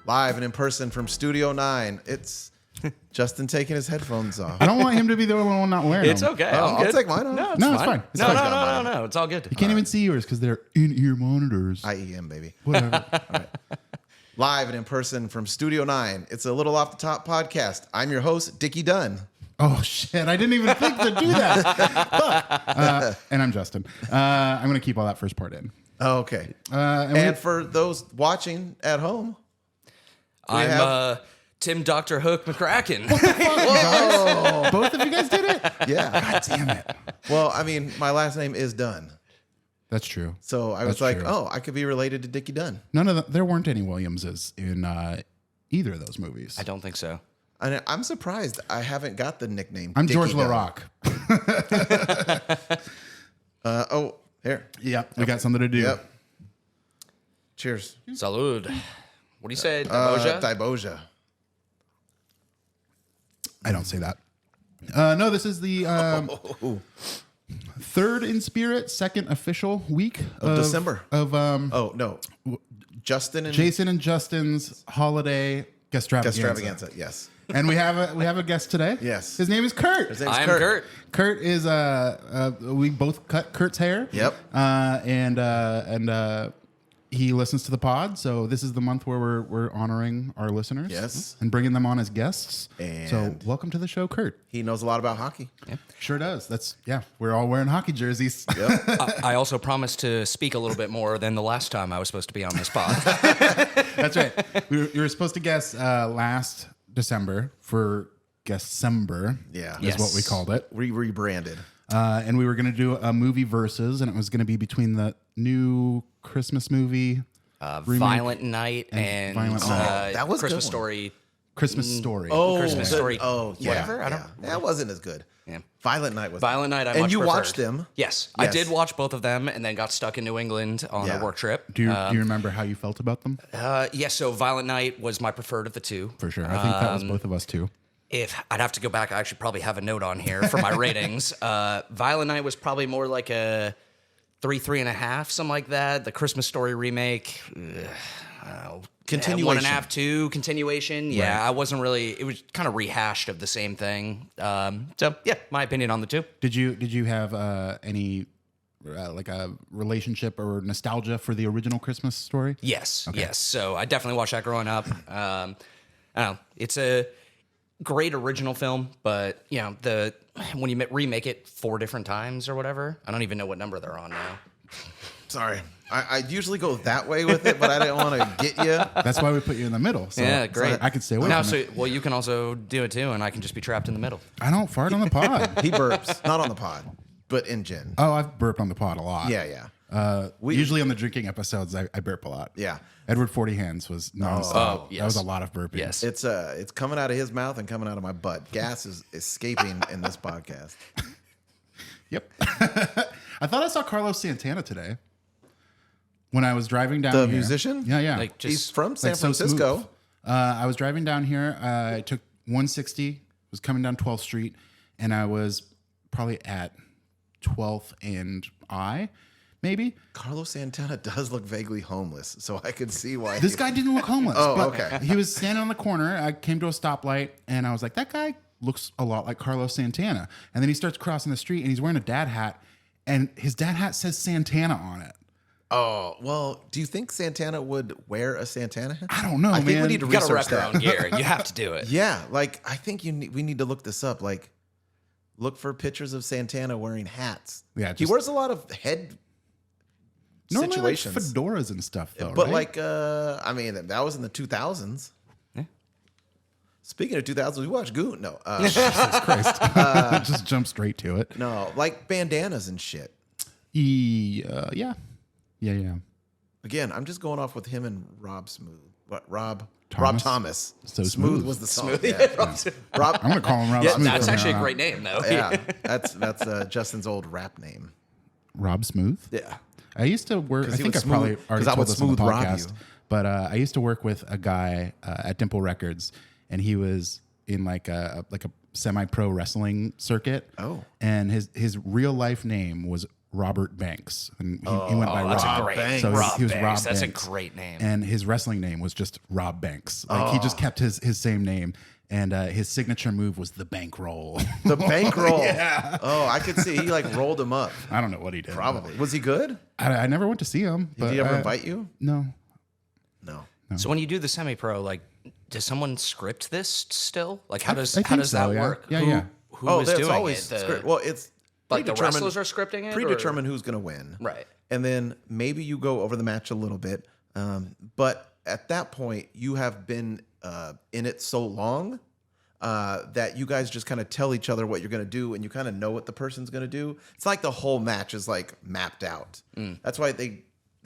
Live and in person from Studio 9. It's Justin taking his headphones off. I don't want him to be the only one not wearing It's them. okay. I'll take mine off. No, It's fine. No. It's all good. You can't even see yours because they're in-ear monitors. IEM, baby. Whatever. All right. Live and in person from Studio 9. It's a Little Off the Top podcast. I'm your host, Dickie Dunn. Oh, shit. I didn't even think to do that. And I'm Justin. I'm going to keep all that first part in. Okay. And for those watching at home, I'm Tim Dr. Hook McCracken. both of you guys did it? yeah. God damn it. Well, I mean, my last name is Dunn. That's true. So I was like, oh, I could be related to Dickie Dunn. There weren't any Williamses in either of those movies. I don't think so. And I'm surprised I haven't got the nickname. I'm Dickie George Dunn. LaRock. Here. Yep. We got something to do. Yep. Cheers. Salud. What do you say? Daboja? Daboja. I don't say that. No, this is the third in spirit, second official week of December. Of Justin and Jason and Justin's holiday Guestravaganza. Yes. And we have a guest today. Yes. His name is Kurt. His name's I'm Kurt. Kurt is we both cut Kurt's hair. Yep. And he listens to the pod, so this is the month where we're honoring our listeners. Yes. And bringing them on as guests. And so welcome to the show, Kurt. He knows a lot about hockey. Yep. Sure does. We're all wearing hockey jerseys. Yep. I also promised to speak a little bit more than the last time I was supposed to be on this pod. That's right. You were supposed to guess last December for Guessember. Yeah. Is what we called it. We rebranded. And we were going to do a movie versus, and it was going to be between the new Christmas movie, Violent Night and Violent Night. That was a Christmas good one. Story. Christmas Story. Christmas Story. Oh, yeah. Whatever. I don't. Yeah. That wasn't as good. Yeah. Violent Night was. Violent Night. I And much you preferred. watched them. Yes, I Yes. did watch both of them, and then got stuck in New England on Yeah. a work trip. Do you remember how you felt about them? Yes. So Violent Night was my preferred of the two. For sure. I think that was both of us too. If I'd have to go back, I actually probably have a note on here for my ratings. Violent Night was probably more like a 3.5, something like that. The Christmas Story remake, Continuation. 1.5, 2 continuation. Yeah, Right. I wasn't really. It was kind of rehashed of the same thing. So yeah, my opinion on the two. Did you have any like a relationship or nostalgia for the original Christmas Story? Yes, yes. So I definitely watched that growing up. I don't know. It's a great original film, but you know when you remake it 4 different times or whatever, I don't even know what number they're on now. Sorry. I usually go that way with it, but I didn't want to get you. That's why we put you in the middle. So Yeah, great. I could stay away No, from it. well, you can also do it too, and I can just be trapped in the middle. I don't fart on the pod. He burps. Not on the pod, but in gin. Oh, I've burped on the pod a lot. Yeah. Usually on the drinking episodes, I burp a lot. Yeah. Edward 40 Hands was nonstop. Oh, yes. That was a lot of burping. Yes. It's coming out of his mouth and coming out of my butt. Gas is escaping in this podcast. Yep. I thought I saw Carlos Santana today when I was driving down The here. musician? Yeah. Like just He's from San Like, so Francisco. smooth. I was driving down here. I took 160, was coming down 12th Street, and I was probably at 12th and I, maybe. Carlos Santana does look vaguely homeless, so I could see why. This guy didn't look homeless. Oh, but okay. He was standing on the corner. I came to a stoplight, and I was like, that guy looks a lot like Carlos Santana. And then he starts crossing the street, and he's wearing a dad hat, and his dad hat says Santana on it. Oh, well, do you think Santana would wear a Santana hat? I don't know, I man. think we need to you got to research wrap that. around gear. You have to do it. Yeah, like I think we need to look this up. Like, look for pictures of Santana wearing hats. Yeah, he just- wears a lot of head Normally, like situations, fedoras and stuff, though. but right? like, I mean, that was in the 2000s. Yeah. Speaking of 2000s, we watched Goon. No, Jesus Christ. Just jump straight to it. no, like bandanas and shit. Yeah. Again, I'm just going off with him and Rob Smooth. What Rob Thomas? Thomas. So Smooth Smooth. was the song. Smooth. Yeah. Rob. I'm gonna call him Rob Yeah, Smooth. that's from actually here a on great out. name, though. Yeah, that's Justin's old rap name. Rob Smooth. Yeah. I used to work. I he think would I probably smooth- already 'cause I told would this on the smooth rob podcast. you. But I used to work with a guy at Dimple Records, and he was in like a semi-pro wrestling circuit. Oh. And his real life name was Robert Banks, and he went by that's Rob. a great Banks. So Rob he was Banks. Rob That's Banks. a great name. And his wrestling name was just Rob Banks. Like he just kept his same name. And his signature move was the bankroll. The bankroll. Yeah. Oh, I could see he like rolled him up. I don't know what he did. Probably. Was he good? I never went to see him. But Did he ever invite you? No. No. So when you do the semi-pro, like, does someone script this still? Like, how does I think that so, yeah. work? Yeah, who, yeah. Who is that's doing always it? script. Well, it's Like the predetermined- wrestlers are scripting it? or- predetermine who's going to win. Right. And then maybe you go over the match a little bit. But at that point, you have been in it so long that you guys just kind of tell each other what you're going to do, and you kind of know what the person's going to do. It's like the whole match is like mapped out. That's why they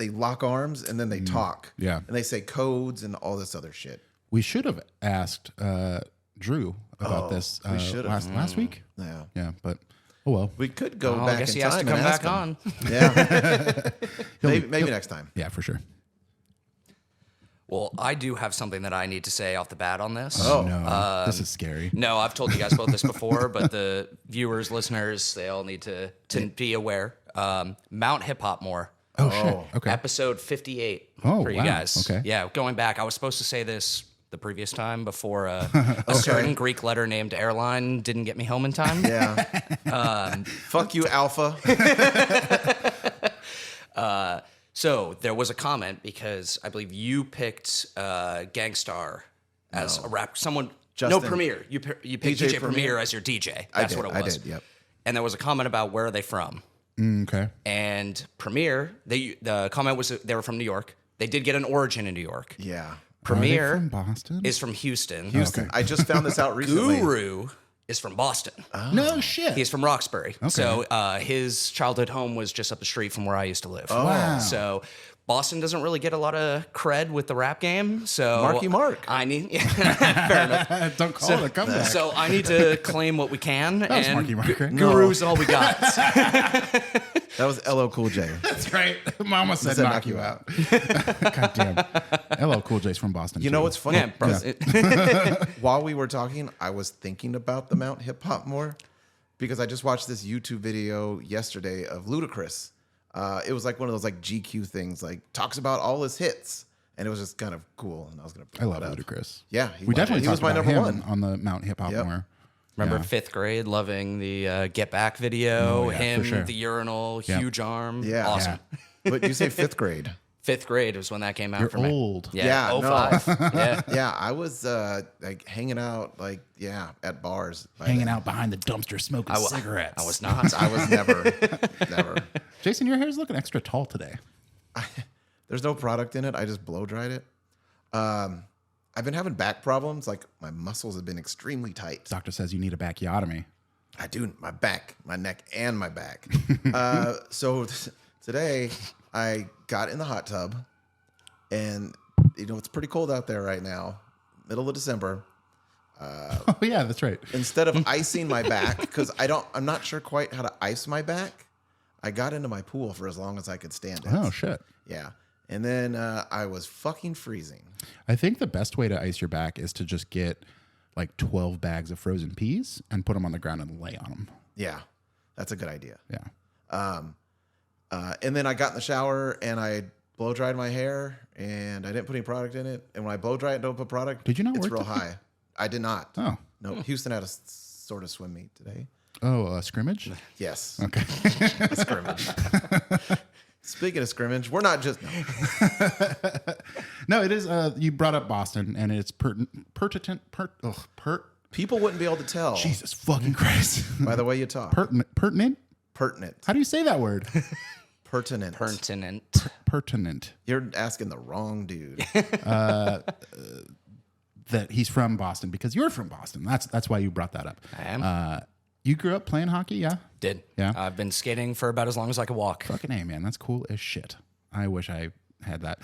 lock arms and then they talk. Yeah. And they say codes and all this other shit. We should have asked Drew about this we should have. last week. Yeah. Yeah, but oh well. We could go Oh, back I guess in he has to time come and ask back him. on. Yeah. maybe next time. Yeah, for sure. Well, I do have something that I need to say off the bat on this. Oh. No, this is scary. No, I've told you guys both this before, but the viewers, listeners, they all need to be aware. Mount Hip Hop More. Oh, shit. Okay. Episode 58 Oh, for you wow. guys. Okay. Yeah, going back, I was supposed to say this the previous time before a certain Greek letter named airline didn't get me home in time. Yeah. Fuck you, Alpha. So there was a comment because I believe you picked Gangstar as a rap. Someone, Justin. no, Premier. You picked DJ DJ Premier as your DJ. That's what it was. I did, yep. And there was a comment about where are they from. Okay. And Premier, the comment was that they were from New York. They did get an origin in New York. Yeah. Are they Premier from Boston? is from Houston. Houston. Okay. I just found this out recently. Guru is from Boston. No shit. He's from Roxbury. So his childhood home was just up the street from where I used to live. Wow. So Boston doesn't really get a lot of cred with the rap game. So Marky Mark. I need fair enough. Don't call it a comeback. So I need to claim what we can. was and Marky Mark, right? Guru's all we got. That was LL Cool J. That's right. Mama said Said knock you out. God damn. LL Cool J's from Boston. You know what's funny? Yeah, bro. While we were talking, I was thinking about the Mount Hip Hop more because I just watched this YouTube video yesterday of Ludacris. It was like one of those like GQ things, like talks about all his hits, and it was just kind of cool. And I was gonna. I love Ludacris. Yeah, We definitely he talked was my about number him one. on the Mount Hip Hop Yep. more. Remember Yeah. fifth grade, loving the Get Back video, Oh, yeah, him, for sure. the urinal, Yeah. huge arm. Yeah. Awesome. But you say fifth grade? Fifth grade was when that came out You're for me. old. Yeah, Yeah, 05. Yeah. Yeah, I was like hanging out, like at bars, by Hanging then. out behind the dumpster smoking cigarettes. I was not. I was never. Jason, your hair's looking extra tall today. There's no product in it. I just blow dried it. I've been having back problems. Like my muscles have been extremely tight. Doctor says you need a bacchiotomy. I do. My back, my neck, and my back. So today I got in the hot tub, and it's pretty cold out there right now, middle of December. Oh yeah, that's right. Instead of icing my back, because I'm not sure quite how to ice my back. I got into my pool for as long as I could stand it. Oh shit. Yeah. And then I was fucking freezing. I think the best way to ice your back is to just get like 12 bags of frozen peas and put them on the ground and lay on them. Yeah. That's a good idea. Yeah. And then I got in the shower and I blow dried my hair and I didn't put any product in it. And when I blow dry it, don't put product. Did you not It's work real today? high. I did not. Oh. No. Houston had a sort of swim meet today. Oh, scrimmage? Yes. Okay. A scrimmage. Speaking of scrimmage, we're not just. No. No, it is. You brought up Boston, and it's People wouldn't be able to tell Jesus fucking Christ. by the way you talk. Pertinent? Pertinent. How do you say that word? Pertinent. Pertinent. Pertinent. You're asking the wrong dude. That he's from Boston because you're from Boston. That's why you brought that up. I am. You grew up playing hockey, yeah? Did. Yeah. I've been skating for about as long as I could walk. Fucking A, man. That's cool as shit. I wish I had that.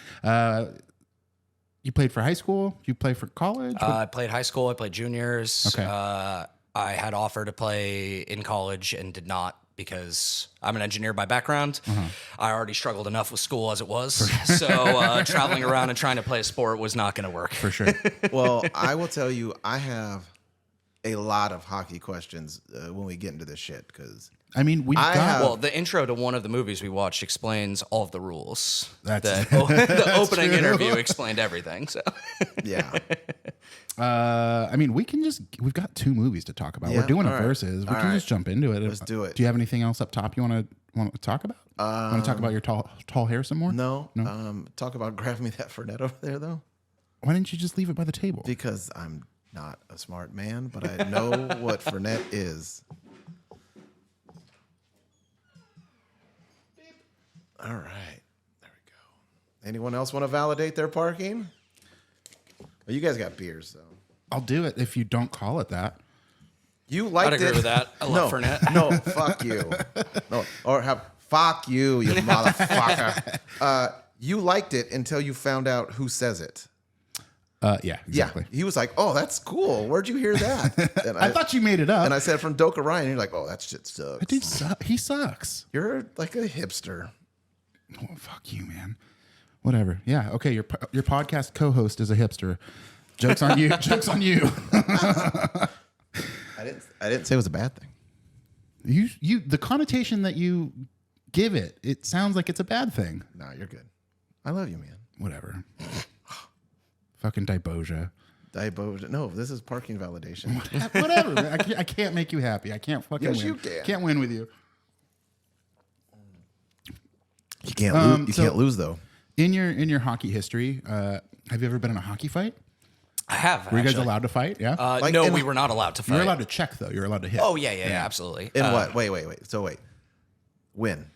You played for high school? You play for college? I played high school. I played juniors. Okay. I had offered to play in college and did not because I'm an engineer by background. I already struggled enough with school as it was. So traveling around and trying to play a sport was not going to work. For sure. Well, I will tell you, I have a lot of hockey questions when we get into this shit because I mean, we've got. Well, the intro to one of the movies we watched explains all of the rules. That's- the opening interview explained everything. So Yeah. I mean, we've got 2 movies to talk about. Yeah, We're doing all a right. versus. We All can right. just jump into it. Let's do it. Do you have anything else up top you want to talk about? Want to talk about your tall hair some more? No. Talk about grabbing me that Fernet over there, though, Why didn't you just leave it by the table? because I'm not a smart man, but I know what Fernet is. All right. There we go. Anyone else want to validate their parking? Well, you guys got beers, so. I'll do it if you don't call it that. You liked I'd agree it. with that. I love no, Fernet. No, fuck you. No, or fuck you, you motherfucker. You liked it until you found out who says it. Yeah, exactly. Yeah. He was like, "Oh, that's cool. Where'd you hear that?" And I thought you made it up. And I said, "From Doka Ryan." And you're like, "Oh, that shit sucks." Dude, he sucks. You're like a hipster. Oh, fuck you, man. Whatever. Yeah. Okay. Your podcast co-host is a hipster. Joke's on you. Joke's on you. I didn't say it was a bad thing. You the connotation that you give it sounds like it's a bad thing. No, you're good. I love you, man. Whatever. Fucking Diboja. No, this is parking validation. Whatever. Man. I can't make you happy. I can't fucking Yes, win. you can. Can't win with you. You can't lose. You so- can't lose though. In your hockey history, have you ever been in a hockey fight? I have. Were you guys actually. allowed to fight? Yeah. Like no, in- we were not allowed to you were fight. allowed to check though. You were allowed to hit. Oh yeah, absolutely. In what? Wait. So wait. When?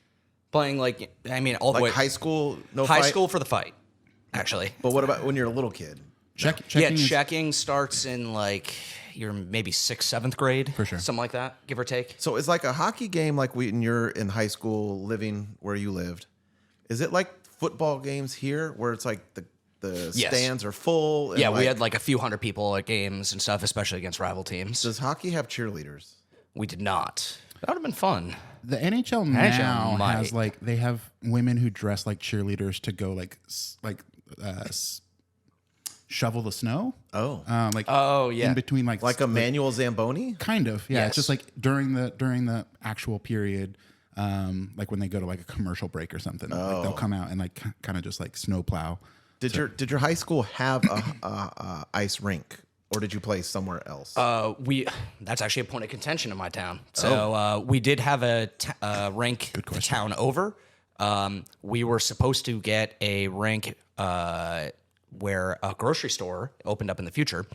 Playing like all the Like way high school? No high fight? school for the fight. Actually, But what about when you're a little kid? Checking is- checking starts in like your maybe 6th, 7th grade, For sure. something like that, give or take. So it's like a hockey game, like when you're in high school, living where you lived. Is it like football games here, where it's like the Yes. stands are full? And Yeah, we like- had like a few hundred people at games and stuff, especially against rival teams. Does hockey have cheerleaders? We did not. That would have been fun. The NHL now has like they have women who dress like cheerleaders to go shovel the snow. Oh, Oh yeah, In between like like a Manuel Zamboni? kind of yeah. It's Yes. just like during the actual period, like when they go to like a commercial break or something, like they'll come out and like kind of just like snow plow. Did your high school have a ice rink, or did you play somewhere else? that's actually a point of contention in my town. So we did have a rink the town over. We were supposed to get a rink where a grocery store opened up in the future.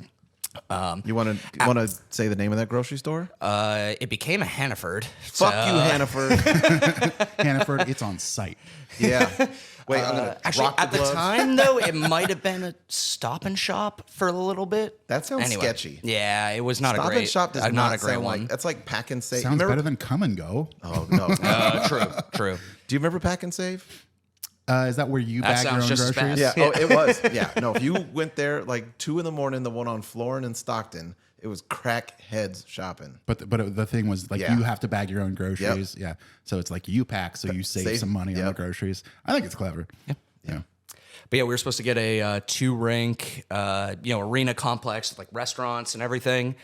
You want to say the name of that grocery store? It became a Hannaford. Fuck you, Hannaford. Hannaford, it's on site. Yeah. Wait, I'm gonna Actually, rock the at the gloves. time, though, it might have been a Stop and Shop for a little bit. That sounds sketchy. Yeah, it was not Stop a great. and Shop does not not a great sound one. like that's like Pack and Save. Sounds Remember- better than Come and Go. Oh no. True. Do you remember Pack and Save? Is that where you That bag your sounds own just as groceries? bad. Yeah. Oh, it was. Yeah. No, if you went there like 2 a.m, the one on Florin and Stockton, it was crackheads shopping. But the thing was like Yeah. you have to bag your own groceries. Yeah. So it's like you pack, so you save some money on the Yep. groceries. I think it's clever. Yeah. But yeah, we were supposed to get a 2-rink, arena complex with like restaurants and everything,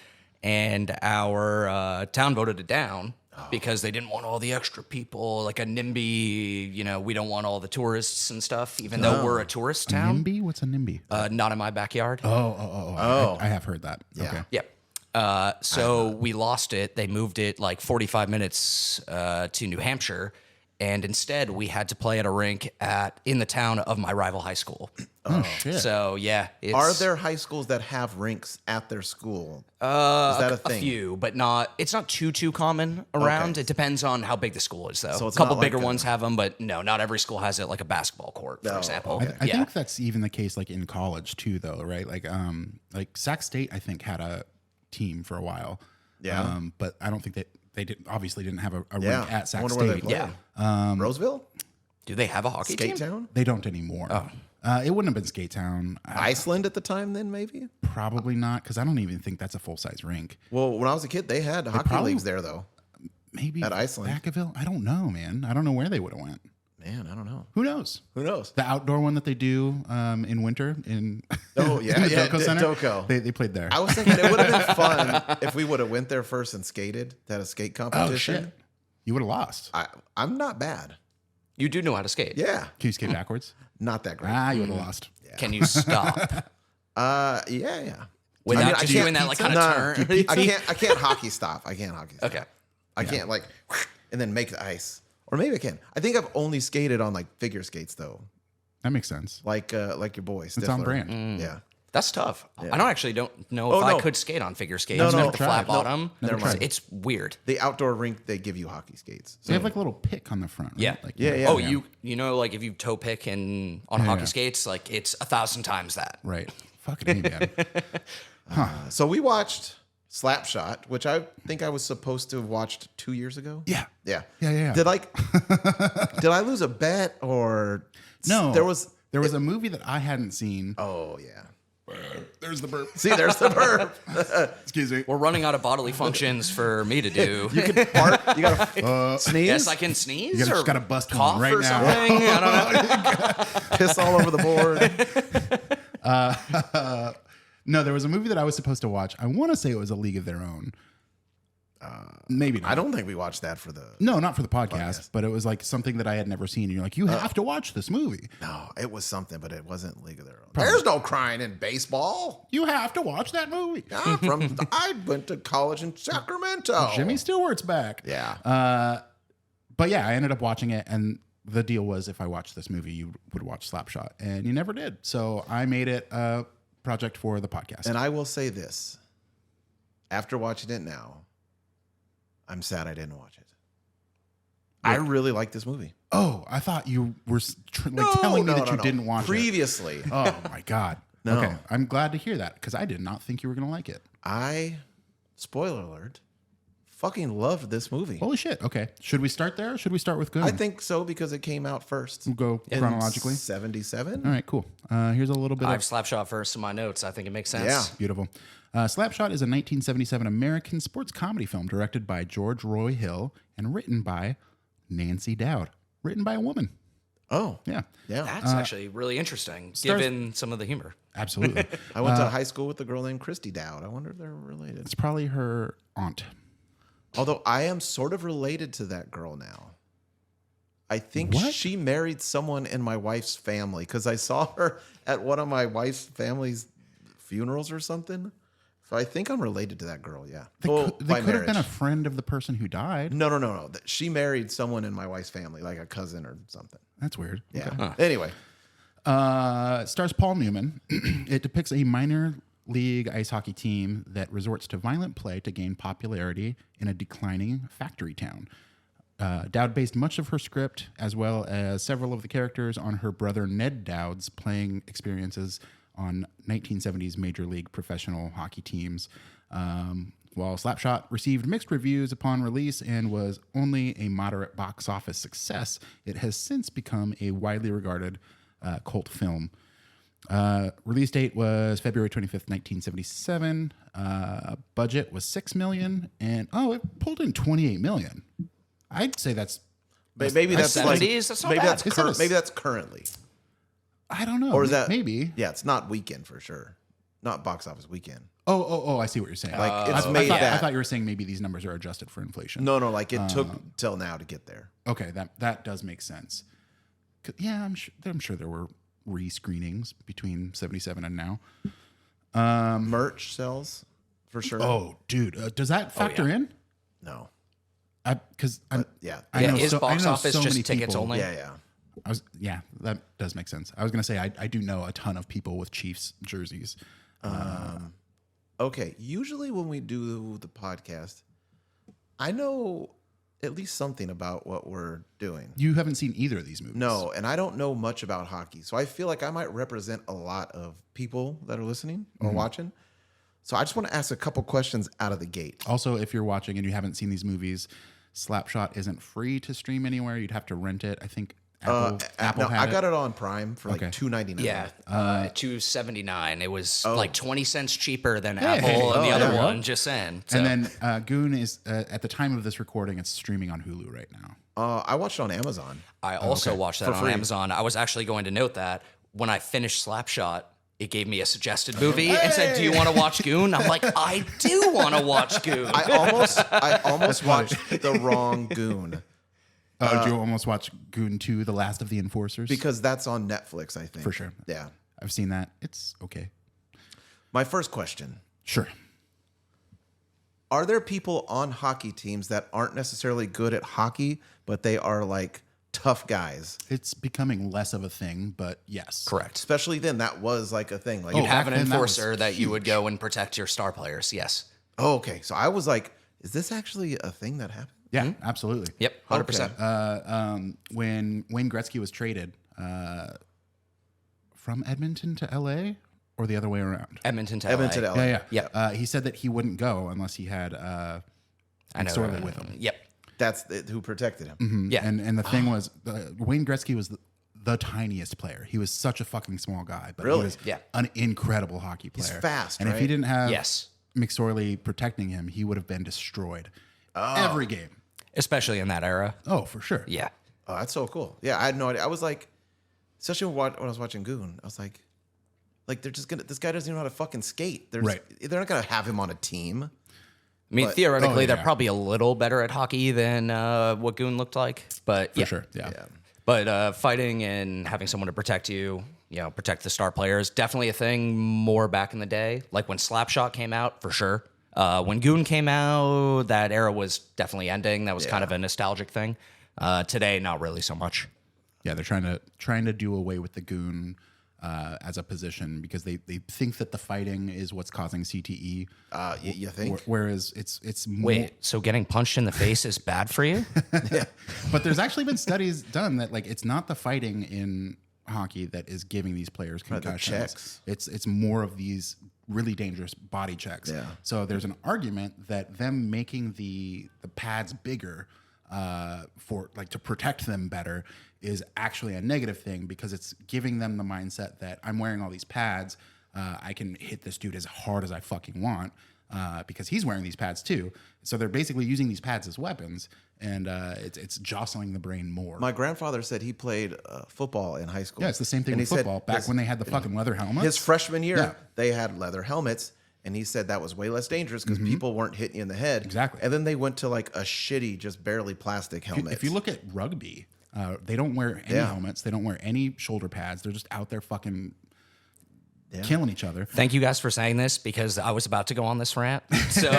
and our town voted it down because they didn't want all the extra people, like a NIMBY. We don't want all the tourists and stuff, even though we're a tourist town. NIMBY? What's a NIMBY? Not in my backyard. Oh. I have heard that. Yeah. Okay. Yep. So we lost it. They moved it like 45 minutes to New Hampshire. And instead, we had to play at a rink in the town of my rival high school. Oh, shit. So yeah, Are there high schools that have rinks at their school? Is that a thing? a few, but not. It's not too common around. Okay. It depends on how big the school is, though. So A it's couple not like bigger a- ones have them, but no, not every school has it. Like a basketball court, for Oh, example. okay. I yeah. think that's even the case like in college too, though, right? Like Sac State, I think had a team for a while. Yeah. But I don't think that they obviously didn't have a Yeah. rink at I Sac wonder where they State. play. Yeah. Roseville? Do they have a hockey Skate team? Town? They don't anymore. It wouldn't have been Skate Town. Iceland at the time, then maybe. Probably not, because I don't even think that's a full size rink. Well, when I was a kid, they had hockey probably- leagues there, though. Maybe At Iceland. Vacaville. I don't know, man. I don't know where they would have went. Man, I don't know. Who knows? Who knows? The outdoor one that they do in winter in Oh, yeah, in the yeah, Doco Center. Doco. They played there. I was thinking it would have been fun if we would have went there first and skated. Had a skate Oh competition. shit! You would have lost. I'm not bad. You do know how to skate. Yeah. Can you skate backwards? Not that great. You would have lost. Can you stop Yeah. without I just can't doing that like pizza? kind of turn? I can't hockey stop. I can't hockey stop. Okay. I can't like and then make the ice. Or maybe I can. I think I've only skated on like figure skates though. That makes sense. Like your boy. It's on Stifler. brand. Yeah. That's tough. I don't know Oh, if I no. could skate on figure skates No, with no. the flat No. bottom. Never mind. It's weird. The outdoor rink, they give you hockey skates. They have like a little pick on the front. Right? Yeah. Like, Yeah. Oh, you know, like if you toe pick on hockey yeah. skates, like it's 1,000 times that. Right. Fucking me, man. So we watched Slapshot, which I think I was supposed to have watched 2 years ago. Yeah. Yeah. Yeah. Did I lose a bet or No. There was a movie that I hadn't seen. Oh yeah. There's the burp. See, there's the verb. Excuse me. We're running out of bodily functions for me to do. You can fart. You gotta sneeze. Yes, I can sneeze. You just or gotta bust one cough right or now. something. I don't know. Piss all over the board. No, there was a movie that I was supposed to watch. I want to say it was A League of Their Own. Maybe not. I don't think we watched that for the. No, not for the podcast, but it was like something that I had never seen. And you're like, you have to watch this movie. No, it was something, but it wasn't League of Their Own. There's no crying in baseball. You have to watch that movie. I went to college in Sacramento. Jimmy Stewart's back. Yeah. But yeah, I ended up watching it, and the deal was if I watched this movie, you would watch Slapshot, and you never did. So I made it a project for the podcast. And I will say this: after watching it now, I'm sad I didn't watch it. I really like this movie. Oh, I thought you were telling me that you didn't watch it. Previously. Oh my God. No. Okay, I'm glad to hear that because I did not think you were going to like it. Spoiler alert, fucking loved this movie. Holy shit. Okay. Should we start there? Or should we start with Goon? I think so because it came out first. We'll go chronologically. 77. All right, cool. Here's a little bit I of have Slapshot first in my notes. I think it makes sense. Yeah. beautiful. Slapshot is a 1977 American sports comedy film directed by George Roy Hill and written by Nancy Dowd. Written by a woman. Oh, Yeah, yeah. That's actually really interesting, given some of the humor. absolutely. I went to high school with a girl named Christy Dowd. I wonder if they're related. It's probably her aunt. Although I am sort of related to that girl now. I think What? she married someone in my wife's family because I saw her at one of my wife's family's funerals or something. So I think I'm related to that girl, yeah. They Well, could by have been marriage. a friend of the person who died. No. She married someone in my wife's family, like a cousin or something. That's weird. Yeah. Anyway, It stars Paul Newman. It depicts a minor league ice hockey team that resorts to violent play to gain popularity in a declining factory town. Dowd based much of her script, as well as several of the characters, on her brother Ned Dowd's playing experiences on 1970s Major League professional hockey teams. While Slapshot received mixed reviews upon release and was only a moderate box office success, it has since become a widely regarded cult film. Release date was February 25th, 1977. Budget was $6 million, and it pulled in $28 million. I'd say that's maybe that's like 70s? That's not maybe bad. that's Is that a- maybe that's currently. I don't know. Or is that maybe? Yeah, it's not weekend for sure. Not box office weekend. Oh! I see what you're saying. Like it's I made thought, that. I thought you were saying maybe these numbers are adjusted for inflation. No, like it took till now to get there. Okay, that does make sense. 'Cause, yeah, I'm sure there were re-screenings between 77 and now. Merch sells for sure. Oh, dude, does that factor in? No. Because Yeah. I know is so, I box know office so just many tickets people. only? Yeah. That does make sense. I was gonna say I do know a ton of people with Chiefs jerseys. Okay. Usually when we do the podcast, I know at least something about what we're doing. You haven't seen either of these movies. No, and I don't know much about hockey. So I feel like I might represent a lot of people that are listening or watching. So I just want to ask a couple questions out of the gate. Also, if you're watching and you haven't seen these movies, Slapshot isn't free to stream anywhere. You'd have to rent it. I think Apple No, had I got it on Prime for like Okay. $2.99. Yeah, $2.79. It was like 20 cents cheaper than Hey. Apple and the Oh, other there you go. one. Just saying. So, And then Goon is at the time of this recording, it's streaming on Hulu right now. I watched it on Amazon. I also watched that For on free. Amazon. I was actually going to note that when I finished Slapshot, it gave me a suggested movie and said, "Do you want to watch Goon?" I'm like, "I do want to watch Goon." I almost watched the wrong Goon Did you almost watch Goon 2, The Last of the Enforcers? because that's on Netflix, I think. For sure. Yeah. I've seen that. It's okay. My first question. Sure. Are there people on hockey teams that aren't necessarily good at hockey, but they are like tough guys? It's becoming less of a thing, but yes. Correct. Especially then, that was like a thing. Like, You'd have an back then, that was enforcer that you would go and protect your star players. Yes. oh, okay. So I was like, is this actually a thing that happened? Yeah, absolutely. Yep. 100%. When Wayne Gretzky was traded from Edmonton to LA or the other way around? Edmonton to LA. Edmonton to LA. Yeah. Yep. He said that he wouldn't go unless he had I know. McSorley with him. Yep. That's who protected him. Yeah. And the thing was, Wayne Gretzky was the tiniest player. He was such a fucking small guy, but Really? he was Yeah. an incredible hockey player. fast, and if right? he didn't have Yes. McSorley protecting him, he would have been destroyed every game. Especially in that era. Oh, for sure. Yeah. Oh, that's so cool. Yeah, I had no idea. I was like, especially when I was watching Goon, I was like they're just gonna. This guy doesn't even know how to fucking skate. Right. They're not gonna have him on a team. I mean, But- theoretically, Oh, they're yeah. probably a little better at hockey than what Goon looked like. But For yeah. sure. Yeah. But fighting and having someone to protect you, protect the star players, definitely a thing more back in the day. Like when Slapshot came out, for sure. When Goon came out, that era was definitely ending. That was kind of a nostalgic thing. Today, not really so much. Yeah, they're trying to do away with the goon as a position because they think that the fighting is what's causing CTE. You think? Whereas it's more, Wait, so getting punched in the face is bad for you? but there's actually been studies done that like it's not the fighting in hockey that is giving these players the concussions. checks. It's more of these really dangerous body checks. Yeah. So there's an argument that them making the pads bigger for like to protect them better is actually a negative thing because it's giving them the mindset that I'm wearing all these pads. I can hit this dude as hard as I fucking want because he's wearing these pads too. So they're basically using these pads as weapons, and it's jostling the brain more. My grandfather said he played football in high school. Yeah, it's the same thing And with he said football. Back when they had the fucking leather helmets. his freshman year, Yeah. they had leather helmets, and he said that was way less dangerous because people weren't hitting you in the head. Exactly. And then they went to like a shitty, just barely plastic helmet. If you look at rugby, they don't wear any Yeah. helmets. They don't wear any shoulder pads. They're just out there fucking killing each other. Thank you guys for saying this because I was about to go on this rant. So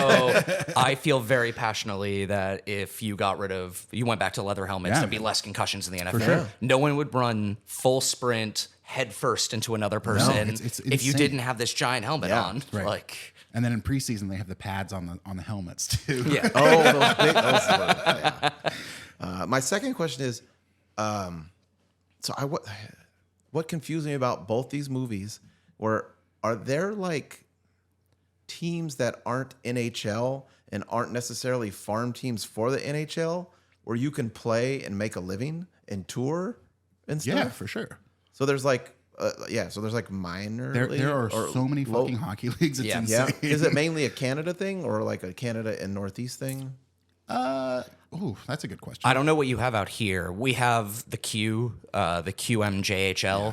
I feel very passionately that if you went back to leather helmets, Yeah, there'd be man. less concussions in the NFL. sure. No one would run full sprint head first into another person it's if you insane. didn't have this giant helmet Yeah, on. right. Like, And then in preseason, they have the pads on the helmets too. yeah. oh, those big, yeah. My second question is, what confused me about both these movies are there like teams that aren't NHL and aren't necessarily farm teams for the NHL where you can play and make a living and tour and stuff? Yeah, for sure. So there's like, minor league There are or so many low- fucking hockey leagues. It's Yeah. insane. Yeah. Is it mainly a Canada thing or like a Canada and Northeast thing? Ooh, that's a good question. I don't know what you have out here. We have the QMJHL,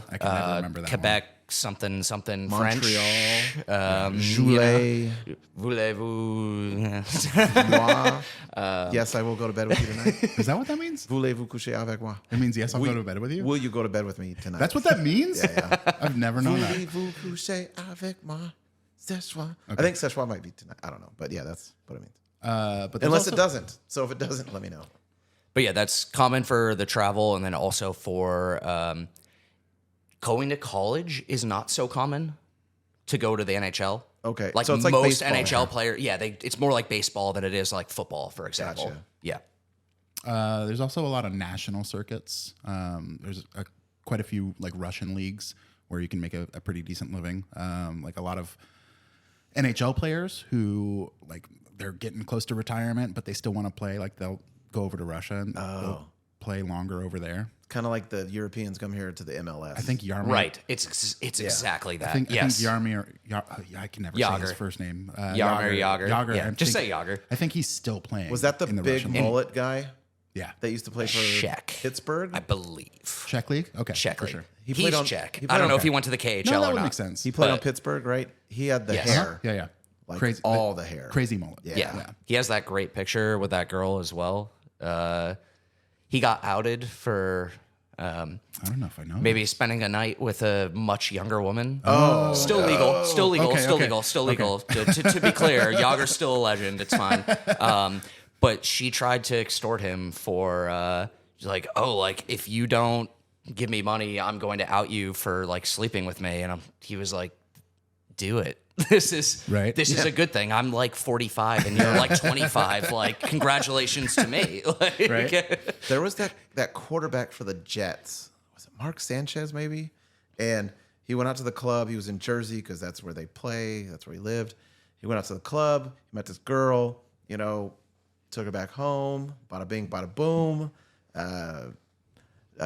I can never remember that Quebec, something French. Montreal, Joulet. Voulez-vous? Moi. Yes, I will go to bed with you tonight. Is that what that means? Voulez-vous coucher avec moi? It means yes, I'll go to bed with you. Will you go to bed with me tonight? That's what that means. Yeah. I've never known that. Voulez-vous coucher avec moi ce soir? I think ce soir might be tonight. I don't know. But yeah, that's what it means. But there's Unless also- it doesn't. So if it doesn't, let me know. But yeah, that's common for the travel, and then also for going to college is not so common to go to the NHL. Okay, like so it's like most baseball. NHL players, it's more like baseball than it is like football, for example. Gotcha. Yeah, There's also a lot of national circuits. There's quite a few like Russian leagues where you can make a pretty decent living. Like a lot of NHL players who like they're getting close to retirement, but they still want to play. Like they'll go over to Russia and they'll play longer over there. Kind of like the Europeans come here to the MLS. I think Yarmir. right. It's exactly that. I think yes. Yarmir. I can never say Yager. his first name. Yarmir Yager. Yager. Yeah, I just think- say Yager. I think he's still playing. Was that the in big Russian league. mullet guy? Yeah. that used to play for Czech. Pittsburgh. I believe. Czech League? Okay. Czech for League. sure. He played He's on- Czech. he I played don't know on- if he went to the KHL No, that or would not. make sense. He played on But- Pittsburgh, right? He had the Yes. hair. Yeah. Like all the hair. Crazy mullet. Yeah. He has that great picture with that girl as well. He got outed for I don't know if I know. maybe spending a night with a much younger woman. Oh, still legal, still legal, Okay, still okay. legal, still legal. To be clear, Yager's still a legend. It's fine. But she tried to extort him for like, oh, like if you don't give me money, I'm going to out you for like sleeping with me. And he was like, do it. This is Right. This is a good thing. I'm like 45 and you're like 25. Like, congratulations to me. Like, Right. There was that quarterback for the Jets. Was it Mark Sanchez maybe? And he went out to the club. He was in Jersey because that's where they play. That's where he lived. He went out to the club. He met this girl. You know, took her back home. Bada bing, bada boom.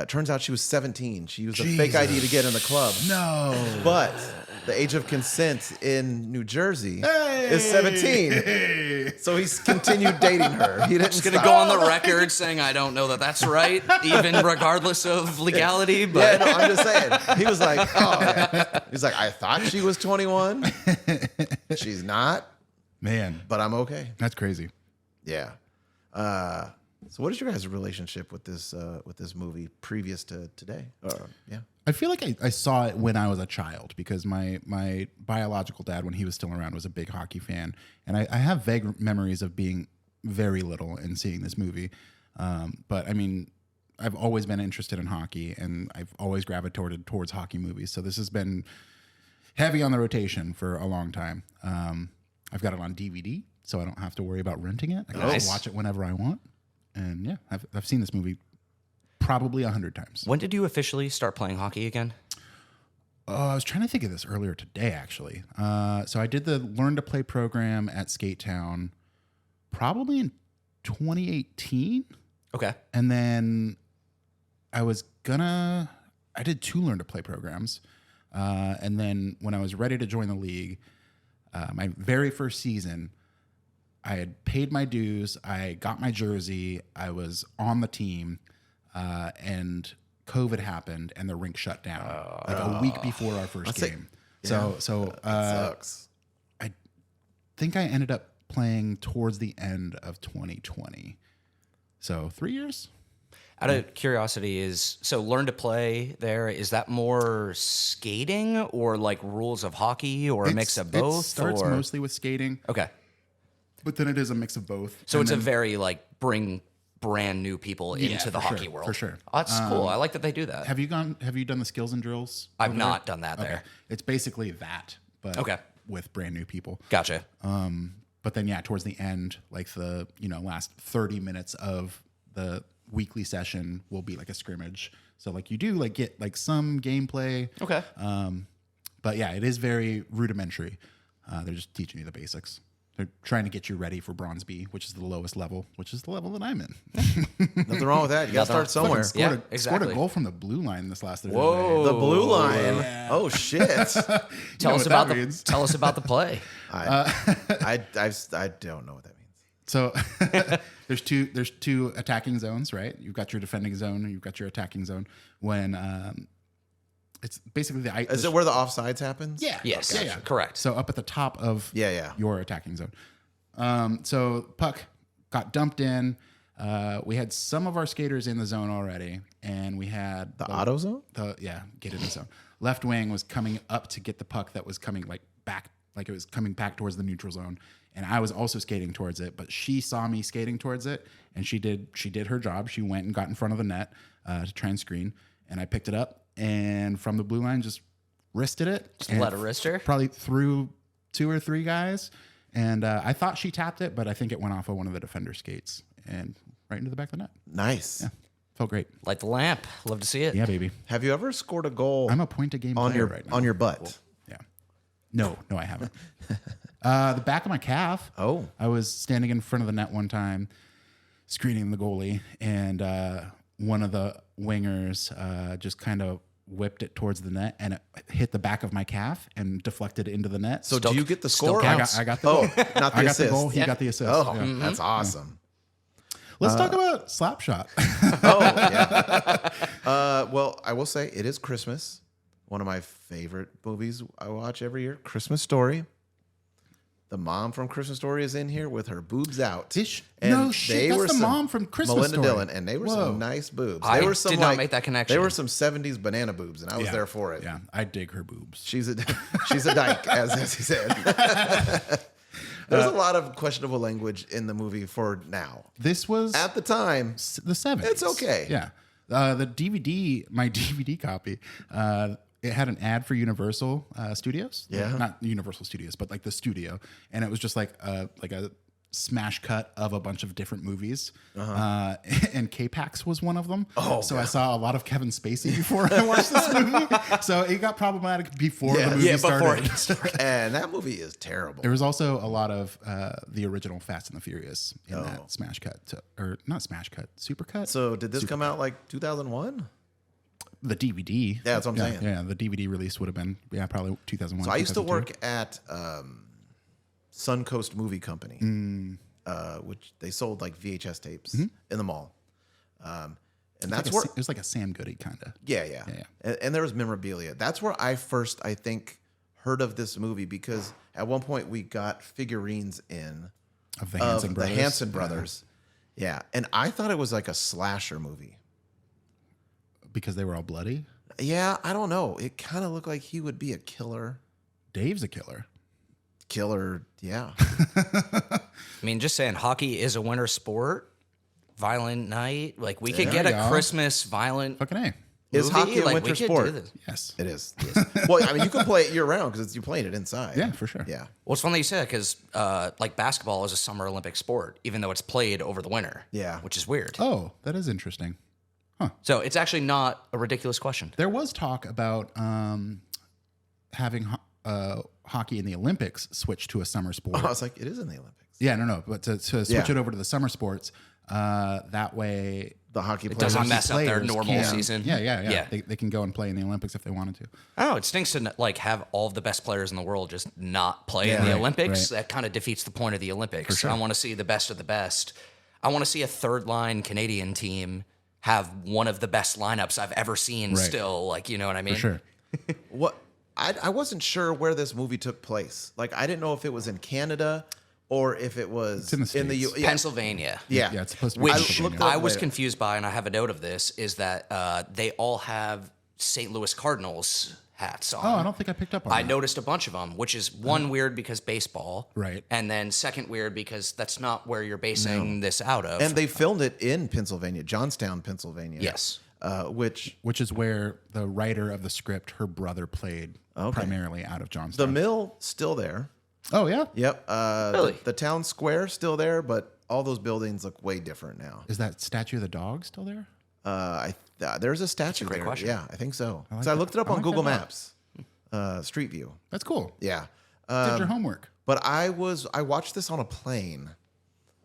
Turns out she was 17. She used a fake ID to get in the club. No. But the age of consent in New Jersey is 17. So he's continued dating her. He didn't just gonna stop. go on the record saying I don't know that that's right, even regardless of legality. Yeah, But no, I'm just saying. He was like, oh, yeah. He's like, I thought she was 21. She's not, Man, but I'm okay. that's crazy. Yeah. So what is your guys' relationship with this movie previous to today? Yeah. I feel like I saw it when I was a child because my biological dad, when he was still around, was a big hockey fan. And I have vague memories of being very little and seeing this movie. But I mean, I've always been interested in hockey and I've always gravitated towards hockey movies. So this has been heavy on the rotation for a long time. I've got it on DVD, so I don't have to worry about renting it. I can just watch it whenever I want. And yeah, I've seen this movie probably 100 times. when did you officially start playing hockey again? I was trying to think of this earlier today, actually. So I did the Learn to Play program at Skate Town probably in 2018. Okay. And then I did 2 Learn to Play programs. And then when I was ready to join the league, my very first season, I had paid my dues. I got my jersey. I was on the team, and COVID happened, and the rink shut down like a week before our first game. So Sucks. I think I ended up playing towards the end of 2020. So 3 years. Out of curiosity, so Learn to Play there, is that more skating or like rules of hockey or a mix of both? It starts or? mostly with skating, Okay. but then it is a mix of both. So And it's then- a very like bring brand new people into the for hockey sure, world. for sure. Oh, that's cool. I like that they do that. Have you done the skills and drills? I've over not there? done that Okay. there. It's basically that, but Okay. with brand new people. Gotcha. But then towards the end, like the last 30 minutes of the weekly session will be like a scrimmage. So like you do like get like some gameplay. Okay. But yeah, it is very rudimentary. They're just teaching you the basics. They're trying to get you ready for Bronze B, which is the lowest level, which is the level that I'm in. Nothing wrong with that. You got to start somewhere. Yeah, Scored exactly. a goal from the blue line this last Thursday. Whoa. The blue line. Oh shit. Tell us about means. tell us about the play. I don't know what that means. So there's two attacking zones, right? You've got your defending zone, and you've got your attacking zone. When it's basically Is it where the offsides happens? yeah Yes. yeah, yeah. Correct. So up at the top of Yeah. your attacking zone. So puck got dumped in. We had some of our skaters in the zone already, and we had The auto zone? get in the zone. Left wing was coming up to get the puck that was coming back it was coming back towards the neutral zone, and I was also skating towards it. But she saw me skating towards it, and she did her job. She went and got in front of the net to try and screen, and I picked it up and from the blue line just wristed it. Just let her wrist her? Probably through 2 or 3 guys, and I thought she tapped it, but I think it went off of one of the defender skates and right into the back of the net. Nice. Yeah, felt great. Light the lamp. Love to see it. Yeah, baby. Have you ever scored a goal I'm a point-a-game on player your right now. on your butt? Yeah. No, I haven't. The back of my calf. Oh. I was standing in front of the net one time, screening the goalie, and one of the wingers just kind of whipped it towards the net, and it hit the back of my calf and deflected into the net. So do you get the still score? counts. I got the goal. not the I got assist. the goal. He got the assist. Oh, Yeah. that's awesome. Let's talk about Slapshot. Oh, yeah. Well, I will say it is Christmas. One of my favorite movies I watch every year, Christmas Story. The mom from Christmas Story is in here with her boobs out. No shit, that's the mom from Christmas Melinda Story. Dillon, and they were some nice boobs. I They were some, did not make that connection. They were some 70s banana boobs, and I was there for it. Yeah, I dig her boobs. She's a dyke, as he said. There's a lot of questionable language in the movie for now. This was At the time, the 70s. it's okay. Yeah. The DVD, my DVD copy, it had an ad for Universal Studios. Yeah. Not Universal Studios, but like the studio. And it was just like a smash cut of a bunch of different movies. And K-Pax was one of them. So I saw a lot of Kevin Spacey before I watched this movie. So it got problematic before the movie started. And that movie is terrible. There was also a lot of the original Fast and the Furious in that smash cut. Or not smash cut, super cut. So did this come out like 2001? The DVD. Yeah, that's what I'm saying. Yeah, the DVD release would have been, probably 2001. So I used to 2002. work at Suncoast Movie Company, which they sold like VHS tapes in the mall. And that's where it was like a Sam Goody kind of. Yeah. And there was memorabilia. That's where I first, I think, heard of this movie because at one point we got figurines in Of the Hanson brothers. The Hanson brothers. Yeah. And I thought it was like a slasher movie. Because they were all bloody. Yeah, I don't know. It kind of looked like he would be a killer. Dave's a killer. Yeah. I mean, just saying, hockey is a winter sport. Violent night. Like, we could get a Christmas violent Fucking A. Is movie. hockey a Like, winter we could sport? do this. Yes. It is. Yes. Well, I mean, you can play it year round because you're playing it inside. Yeah, for sure. Yeah. Well, it's funny you say that because, like, basketball is a summer Olympic sport, even though it's played over the winter. Yeah. Which is weird. Oh, that is interesting. So it's actually not a ridiculous question. There was talk about having hockey in the Olympics switch to a summer sport. I was like, it is in the Olympics. Yeah, no. But to switch it over to the summer sports, that way The hockey It players. doesn't mess up their players normal can- season. Yeah. They can go and play in the Olympics if they wanted to. I don't know. It stinks to like have all of the best players in the world just not play in the Right, Olympics. right. That kind of defeats the point of the Olympics. sure. I want to see the best of the best. I want to see a third line Canadian team have one of the best lineups I've ever seen. Right. Still, like, you know what I mean? For sure. What? I wasn't sure where this movie took place. Like, I didn't know if it was in Canada or if it was It's in the U. States. Yeah. Pennsylvania. Yeah. Yeah, it's supposed to be Which Pennsylvania. I was later. confused by, and I have a note of this, is that they all have St. Louis Cardinals hats on. Oh, I don't think I picked up on I that. noticed a bunch of them, which is one weird because baseball, Right. And then second weird because that's not where you're basing this out of. And they filmed it in Pennsylvania, Johnstown, Pennsylvania. Yes. Which Which is where the writer of the script, her brother, played primarily out of the Johnstown. mill still there. Oh, yeah? Yep. Really? The town square still there, but all those buildings look way different now. Is that statue of the dog still there? There's a statue great there. question. Yeah, I think so. like So I that. looked it up I on like Google that Maps. Street View. That's cool. Yeah. Did your homework. But I watched this on a plane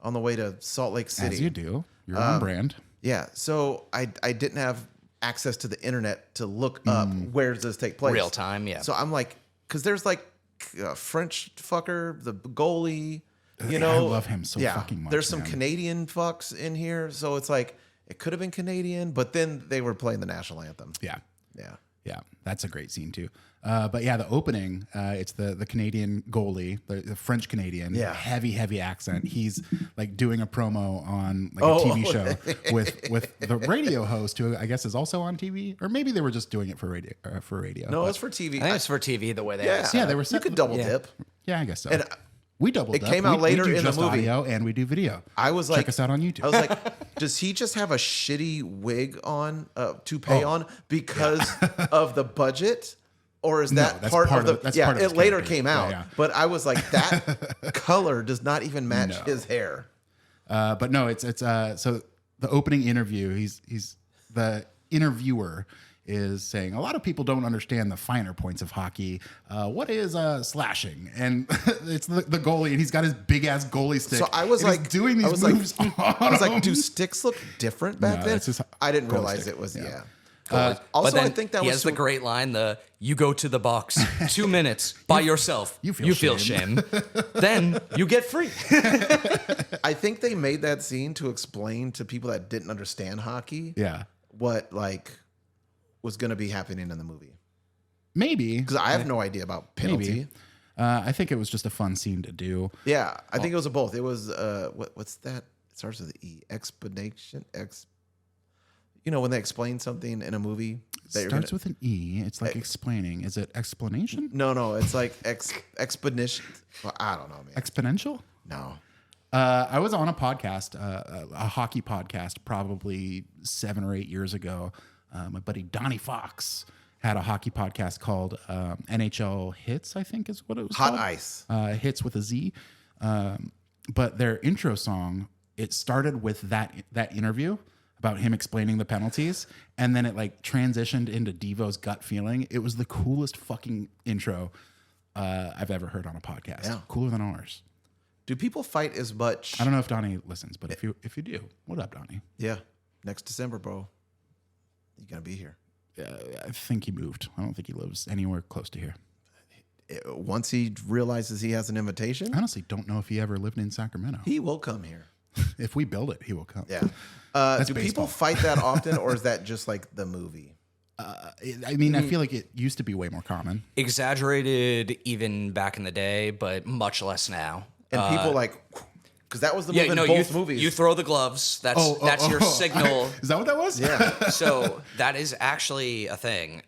on the way to Salt Lake City. As you do. You're on brand. Yeah. So I didn't have access to the internet to look up where does this take place. Real time, yeah. So I'm like, because there's like a French fucker, the goalie, you I know. love him so fucking much, There's some man. Canadian fucks in here. So it's like, it could have been Canadian, but then they were playing the national anthem. Yeah. Yeah. Yeah, that's a great scene too. But yeah, the opening, it's the Canadian goalie, the French Canadian, Yeah. heavy accent. He's like doing a promo on like a TV show with the radio host who I guess is also on TV, or maybe they were just doing it for radio. No, but- it's for TV. I think it's for TV the way they yeah. have it. Yeah, they were You set- could double yeah. dip. yeah, I guess so. And we doubled it up. came out later we do in the just movie. audio and we do video. I was like, check us out on YouTube. I was like, does he just have a shitty wig on, toupee on because of the budget? Or is that that's part part of the? of- that's yeah, part of it his later character. came Yeah, out, yeah. but I was like, that color does not even match No. his hair. But no, it's so the opening interview. He's the interviewer is saying a lot of people don't understand the finer points of hockey. What is slashing? And it's the goalie, and he's got his big ass goalie stick. So I was and he's like, doing these moves. I was like, do him. sticks look different back No, then? it's just I didn't goalie realize stick. it was. Yeah. But Also, then I think that he was has the great line: you go to the box 2 minutes by yourself. you feel shame. Then you get free. I think they made that scene to explain to people that didn't understand hockey Yeah. what like was going to be happening in the movie. Maybe. Because I have no idea about penalty. Maybe. I think it was just a fun scene to do. Yeah, I think it was a both. It was what's that? It starts with an E. Explanation. You know when they explain something in a movie that Starts with an E. It's like explaining. Is it explanation? No, it's like expedition. Well, I don't know, man. Exponential? No. I was on a podcast, a hockey podcast, probably 7 or 8 years ago. My buddy Donnie Fox had a hockey podcast called NHL Hits, I think is what it was Hot called. Ice. Hits with a Z. But their intro song, it started with that interview about him explaining the penalties, and then it like transitioned into Devo's gut feeling. It was the coolest fucking intro I've ever heard on a podcast. Yeah. Cooler than ours. Do people fight as much? I don't know if Donnie listens, but if you do, what up, Donnie? Yeah. Next December, bro. You gonna be here. I think he moved. I don't think he lives anywhere close to here. Once he realizes he has an invitation, I honestly don't know if he ever lived in Sacramento. he will come here. If we build it, he will come. Yeah. Do baseball. people fight that often, or is that just like the movie? I mean, I feel like it used to be way more common. Exaggerated even back in the day, but much less now. And people like, because that was the move in both movies. You throw the gloves. That's your signal. Is that what that was? Yeah. So that is actually a thing.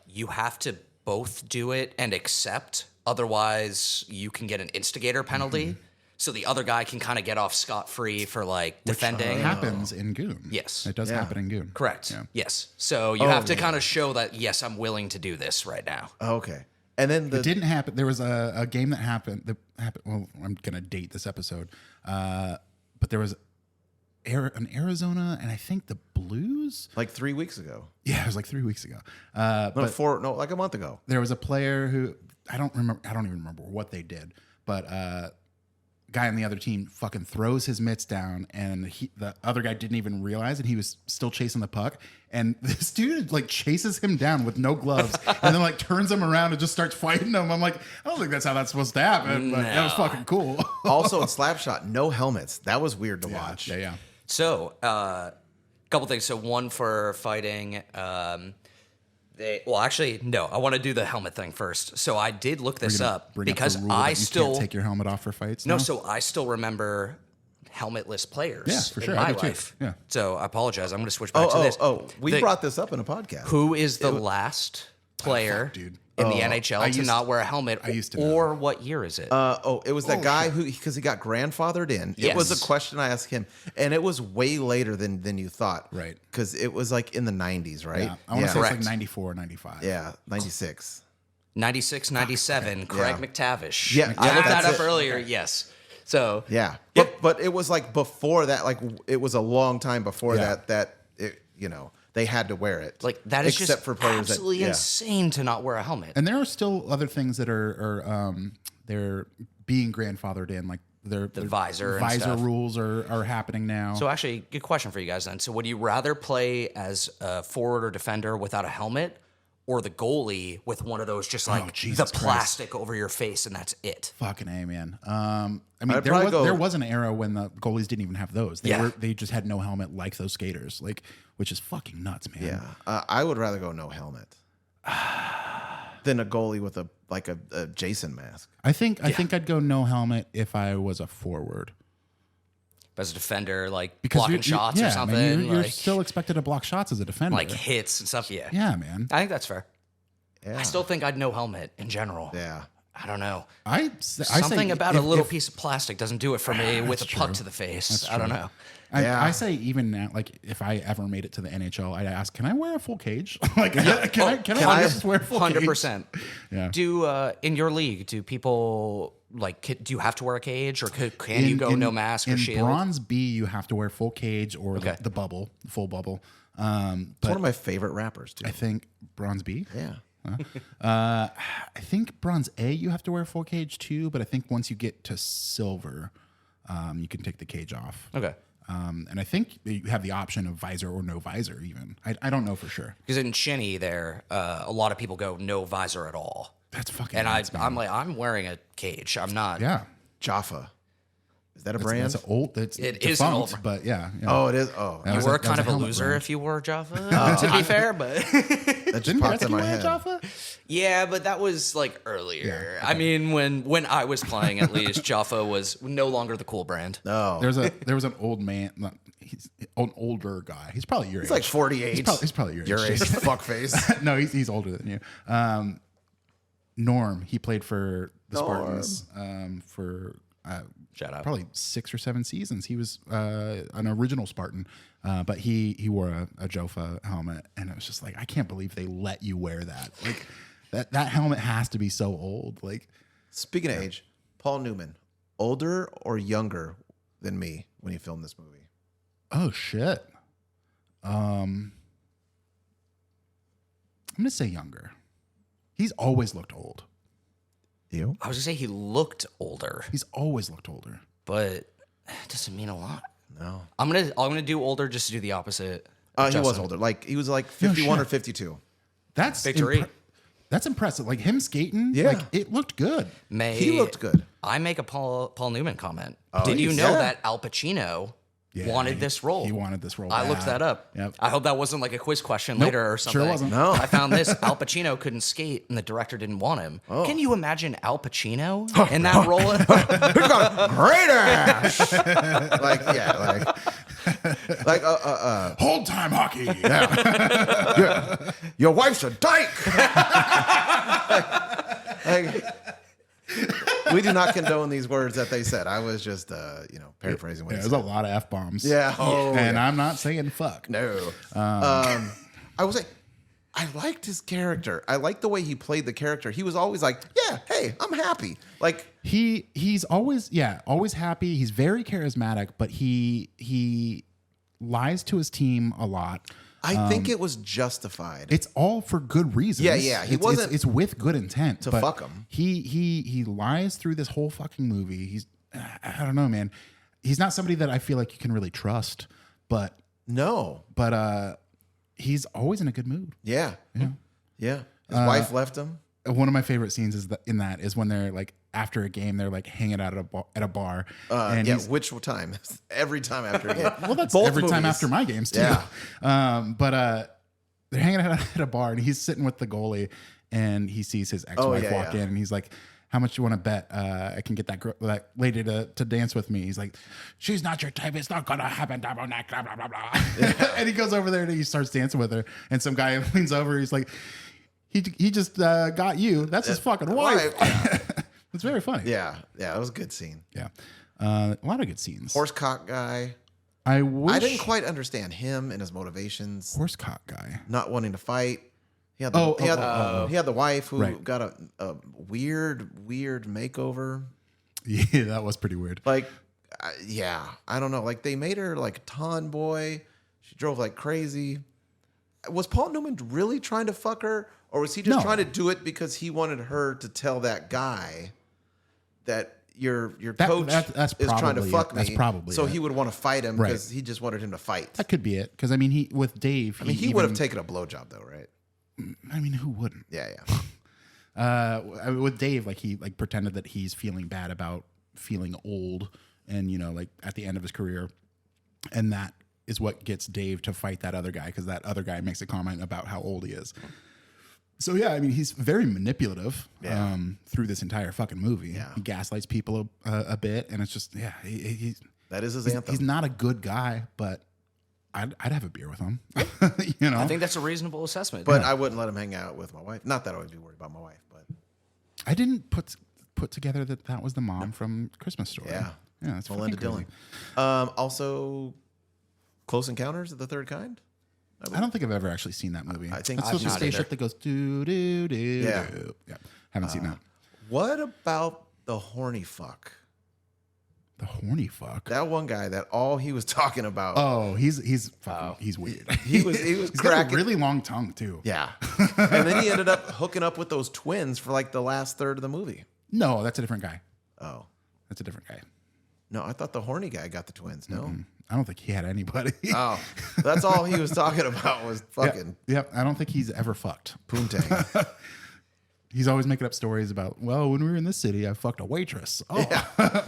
You have to both do it and accept. Otherwise, you can get an instigator penalty. Mm-hmm. So the other guy can kind of get off scot-free for like defending. It happens in Goon. Yes. It does happen in Goon. Correct. Yeah. Yes. So you have to kind of show that, yes, I'm willing to do this right now. Okay. And then It didn't happen. There was a game that happened. Well, I'm gonna date this episode, but there was an Arizona and I think the Blues. like 3 weeks ago. Yeah, it was like 3 weeks ago. Like a month ago. There was a player who I don't even remember what they did, but guy on the other team fucking throws his mitts down, and the other guy didn't even realize, and he was still chasing the puck, and this dude like chases him down with no gloves, and then like turns him around and just starts fighting him. I'm like, I don't think that's how that's supposed to happen, but that was fucking cool. Also, in Slapshot, no helmets. That was weird to watch. Yeah. So, couple things. So, one for fighting. Actually, no. I want to do the helmet thing first. So, I did look this up because the rule I that you still can't take your helmet off for fights. no. now? So, I still remember helmetless players. Yeah, for sure. In I my do too. life. Yeah. So, I apologize. I'm going to switch back to this. We brought this up in a podcast. Who is the last player dude. in the NHL to not wear a helmet? I used to know. Or what year is it? It was that guy who, because he got grandfathered in. It was Yes. a question I asked him, and it was way later than you thought. Right. Because it was like in the 90s, right? Yeah, I want to say it's Correct. like 94, 95. Yeah, 96. 96, 97, Craig McTavish. Yeah, I looked that that's up it. earlier. Yes. So Yeah. Yep. But it was like before that, like it was a long time before Yeah. that it, they had to wear it. like that is except just for players absolutely that, insane to not wear a helmet. And there are still other things that are they're being grandfathered in, like the visor and visor stuff. rules are happening now. So actually, good question for you guys then. So would you rather play as a forward or defender without a helmet, or the goalie with one of those just like the Jesus Christ. plastic over your face and that's it? Fucking A, man. I mean, I'd probably go- there was an era when the goalies didn't even have those. Yeah. They just had no helmet like those skaters, like, which is fucking nuts, man. yeah. I would rather go no helmet than a goalie with a Jason mask. I think I'd go no helmet if I was a forward. As a defender, like Because blocking you're- shots yeah, or something, man, you're like, still expected to block shots as a defender. like hits and stuff. Yeah. yeah, man. I think that's fair. Yeah. I still think I'd no helmet in general. Yeah. I don't know. I Something say about if- a little if- piece of plastic doesn't do it for me with a That's puck true. to the face. That's I don't true. know. Yeah. I say even now, like if I ever made it to the NHL, I'd ask, can I wear a full cage? Like, can I just wear a full cage? 100%. Yeah. Do in your league, do people like? Do you have to wear a cage, or can you go no mask or in shield? Bronze B, you have to wear full cage or Okay. the bubble, full bubble. It's one of my favorite rappers too. I think Bronze B. Yeah. I think Bronze A, you have to wear full cage too, but I think once you get to Silver, you can take the cage off. Okay. And I think you have the option of visor or no visor even. I don't know for sure. Because in Shinny there, a lot of people go no visor at all. That's fucking And nuts, man. I'm like, I'm wearing a cage. I'm not. Yeah. Jaffa. Is that a brand? That's old. It Defunct, is an old- but yeah. Oh, it is. Oh, That You was were that was kind of a helmet loser brand. if you wore Jaffa, to be fair, but that just Didn't popped in Gretzky my wear head. Jaffa? yeah, but that was like earlier. Yeah, I mean, when I was playing, at least Jaffa was no longer the cool brand. No, There was an old man. He's an older guy. He's probably your age. he's like 48. He's probably your age, age. fuckface. No, he's older than you. Norm, he played for the Norm. Spartans for Shout out. probably 6 or 7 seasons. He was an original Spartan, but he wore a Jofa helmet, and it was just like, I can't believe they let you wear that. Like that helmet has to be so old. Like, Speaking of age, Paul Newman, older or younger than me when he filmed this movie? oh shit. I'm gonna say younger. He's always looked old. You? I was gonna say he looked older, He's always looked older. but it doesn't mean a lot. No. I'm gonna do older just to do the opposite. He was Justin. older. Like he was like 51 shit. or 52. That's Victory. That's impressive. Like him skating, Yeah. like it looked good. May He looked good. I make a Paul Newman comment. Oh, Did you he's- know yeah. that Al Pacino wanted this role? He wanted this role. I looked bad. that up. Yep. I hope that wasn't like a quiz question Nope, later or something. sure wasn't. No. I found this. Al Pacino couldn't skate, and the director didn't want him. Oh. Can you imagine Al Pacino in that role? He's got a great ass. like yeah, like Hold time hockey. your wife's a dyke. Like, we do not condone these words that they said. I was just paraphrasing what he There's said. a lot of F bombs. Yeah. Oh, and yeah. I'm not saying fuck. No. I will say, I liked his character. I liked the way he played the character. He was always like, yeah, hey, I'm happy. Like, He's always always happy. He's very charismatic, but he lies to his team a lot. I think it was justified. It's all for good reasons. Yeah. He wasn't It's with good intent to but fuck 'em. He lies through this whole fucking movie. I don't know, man. He's not somebody that I feel like you can really trust. But No. he's always in a good mood. Yeah. Yeah. His wife left him. One of my favorite scenes is when they're like after a game, they're like hanging out at a bar. And Yeah. he's- Which time? Every time after a game. well, that's Both every time movies. after my games too. Yeah. They're hanging out at a bar, and he's sitting with the goalie, and he sees his ex-wife yeah, walk yeah. in, and he's like, "How much you want to bet I can get that lady to dance with me?" He's like, "She's not your type. It's not gonna happen." Blah blah blah blah blah. And he goes over there and he starts dancing with her, and some guy leans over. He's like, "He just got you. That's his fucking wife." It's very funny. Yeah. Yeah. It was a good scene. Yeah. A lot of good scenes. Horsecock guy. I wish I didn't quite understand him and his motivations. horsecock guy. Not wanting to fight. He had the wife who Right. got a weird makeover. Yeah, that was pretty weird. Like, I don't know. Like they made her like a tomboy. She drove like crazy. Was Paul Newman really trying to fuck her, or was he just No. trying to do it because he wanted her to tell that guy that your coach that's is trying to probably fuck it. me? That's probably so it. he would want to fight him Right. because he just wanted him to fight. That could be it. Because I mean, he with Dave. He would have taken a blowjob though, right? I mean, who wouldn't? Yeah. With Dave, like he like pretended that he's feeling bad about feeling old, and like at the end of his career, and that is what gets Dave to fight that other guy because that other guy makes a comment about how old he is. So yeah, I mean, he's very manipulative through this entire fucking movie. Yeah. He gaslights people a bit, and it's just he's That is his he's, anthem. he's not a good guy, but I'd have a beer with him. I think that's a reasonable assessment. But I wouldn't let him hang out with my wife. Not that I would be worried about my wife, but I didn't put together that was the mom from Christmas Story. yeah. That's Melinda fucking Dillon. crazy. Also, Close Encounters of the Third Kind. I don't think I've ever actually seen that movie. I think it's I've the not spaceship either. that goes do do do. Yeah. Yeah, haven't seen that. What about the horny fuck? The horny fuck. That one guy that all he was talking about. Oh, he's weird. He was He's got cracking. a really long tongue too. Yeah. And then he ended up hooking up with those twins for like the last third of the movie. No, that's a different guy. Oh. That's a different guy. No, I thought the horny guy got the twins. No. I don't think he had anybody. Oh, that's all he was talking about was fucking Yep. I don't think he's ever fucked. poontang. He's always making up stories about, well, when we were in this city, I fucked a waitress. Oh,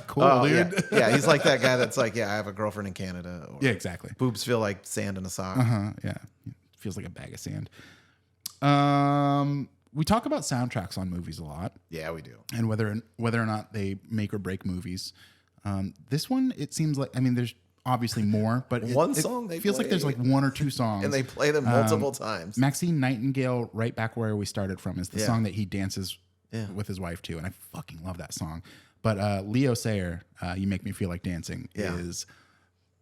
cool, Oh, dude. yeah. He's like that guy that's like, yeah, I have a girlfriend in Canada. Or Yeah, exactly. boobs feel like sand in a sock. Yeah. Feels like a bag of sand. We talk about soundtracks on movies a lot, Yeah, we do. and whether or not they make or break movies. This one, it seems like, I mean, there's obviously more, but One song they feels like there's play. like one or two songs. And they play them multiple times. Maxine Nightingale, right back where we started from, is the Yeah. song that he dances with his wife to, and I fucking love that song. But Leo Sayer, "You Make Me Feel Like Dancing," Yeah. is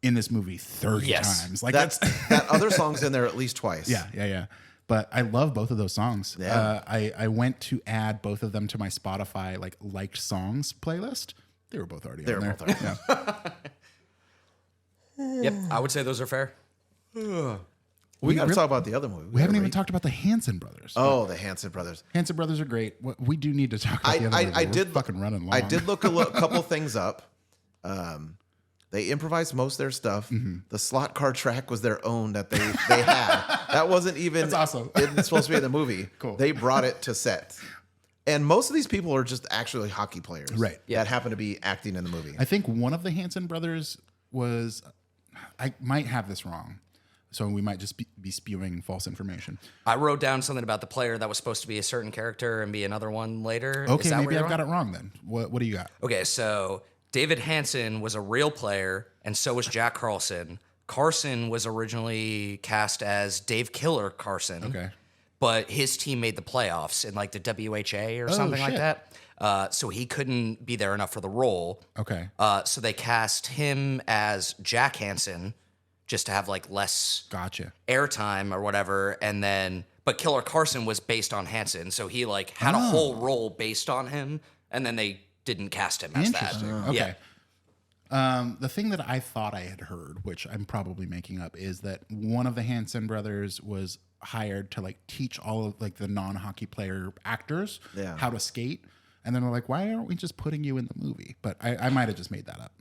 in this movie 30 Yes. times. Like That other song's in there at least twice. yeah. But I love both of those songs. Yeah. I went to add both of them to my Spotify like liked songs playlist. They were both already on there. Yeah. Yep, I would say those are fair. We got to really- talk about the other movie. We haven't even talked about the Hanson brothers. Oh, the Hanson brothers. Hanson brothers are great. We do need to talk about the other movie. I We're did fucking running long. I did look a couple things up. They improvised most of their stuff. Mm-hmm. The slot car track was their own that they had. That wasn't even That's awesome. It's supposed to be in the movie. Cool. They brought it to set. And most of these people are just actually hockey players. Right. That happen to be acting in the movie. I think one of the Hanson brothers was, I might have this wrong, so we might just be spewing false information. I wrote down something about the player that was supposed to be a certain character and be another one later. Okay, Is that maybe where you're I've got wrong? it wrong then. What do you got? Okay, so David Hansen was a real player, and so was Jack Carlson. Carson was originally cast as Dave Killer Carson. Okay. But his team made the playoffs in like the WHA or something like shit. that. So he couldn't be there enough for the role. Okay. So they cast him as Jack Hansen just to have like less Gotcha. airtime or whatever. And then, but Killer Carson was based on Hansen. So he like had a whole role based on him. And then they didn't cast him as that. Interesting. Okay. The thing that I thought I had heard, which I'm probably making up, is that one of the Hanson brothers was hired to like teach all of like the non-hockey player actors how to skate. And then they're like, why aren't we just putting you in the movie? But I might have just made that up.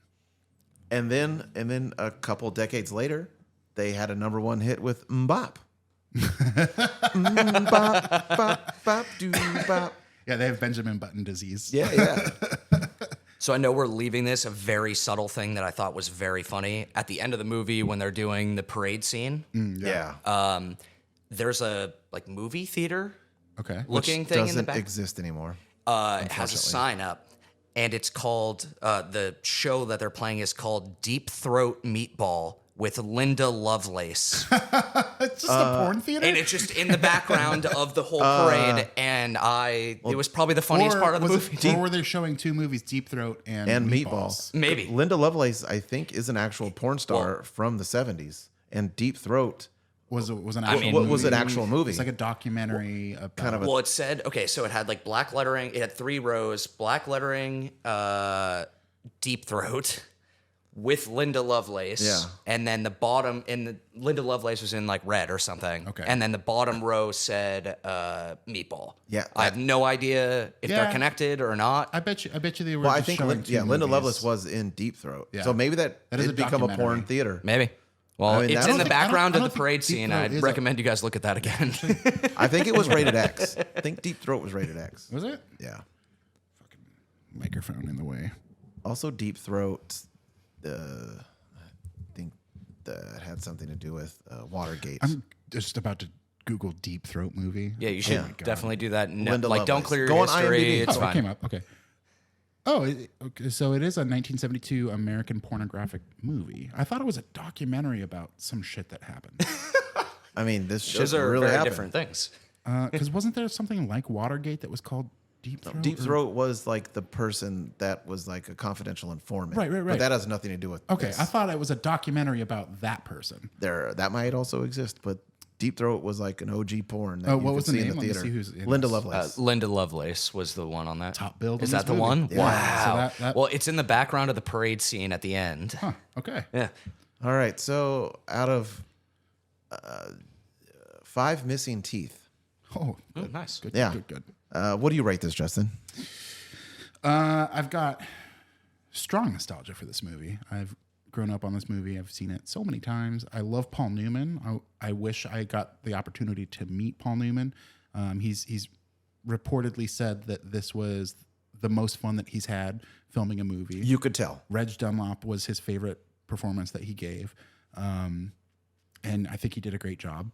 And then a couple decades later, they had a #1 hit with Mbop. Mbop, bop, bop, doo, bop. Yeah, they have Benjamin Button disease. Yeah. So I know we're leaving this a very subtle thing that I thought was very funny. At the end of the movie, when they're doing the parade scene, Yeah. there's a like movie theater Okay. looking thing in the Doesn't back. exist anymore. It has a sign up, and it's called the show that they're playing is called Deep Throat Meatball with Linda Lovelace, It's just a porn theater? and it's just in the background of the whole parade. And it was probably the funniest part of the movie. Or were they showing two movies, Deep Throat and Meatballs. Maybe. Linda Lovelace, I think, is an actual porn star from the 70s. And Deep Throat Was an I actual mean- movie. was an actual movie. It's like a documentary about kind of a- Well, it said so. It had like black lettering. It had 3 rows, black lettering, Deep Throat with Linda Lovelace. Yeah. And then the bottom Linda Lovelace was in like red or something. Okay. And then the bottom row said Meatball. Yeah. I have no idea if Yeah. they're connected or not. I bet you they were Well, I just think showing two Linda movies. Lovelace was in Deep Throat. Yeah. So maybe that is did a become a documentary. porn theater. Maybe. Well, I mean, it's I in don't the think- background I of don't the think parade Deep scene. Throat I'd is recommend you guys look at that again. I think it was rated X. I think Deep Throat was rated X. Was it? Yeah. Microphone in the way. Also, Deep Throat, I think that had something to do with Watergate. I'm just about to Google Deep Throat movie. Yeah, you should definitely do that. No, Linda don't Lovelace. clear your Go on history. IMDb. It's Oh, fine. it came up. Okay. Oh, okay. So it is a 1972 American pornographic movie. I thought it was a documentary about some shit that happened. I mean, this shit Those are really very happened. different things. Because wasn't there something like Watergate that was called Deep Throat? Deep Throat was like the person that was like a confidential informant. Right. But that has nothing to do with Okay, this. I thought it was a documentary about that person. That might also exist, but Deep Throat was like an OG porn that Oh, you what could was the see name? in the Let me theater. see who's in Linda this. Lovelace. Linda Lovelace was the one on that. Top billed Is in that this the movie. one? Yeah. Wow. So that- Well, it's in the background of the parade scene at the end. Huh, okay. Yeah. All right, so out of 5 missing teeth, Oh, Good, nice. good, Yeah. good. what do you rate this, Justin? I've got strong nostalgia for this movie. I've grown up on this movie. I've seen it so many times. I love Paul Newman. I wish I got the opportunity to meet Paul Newman. He's reportedly said that this was the most fun that he's had filming a movie. You could tell. Reg Dunlop was his favorite performance that he gave. And I think he did a great job,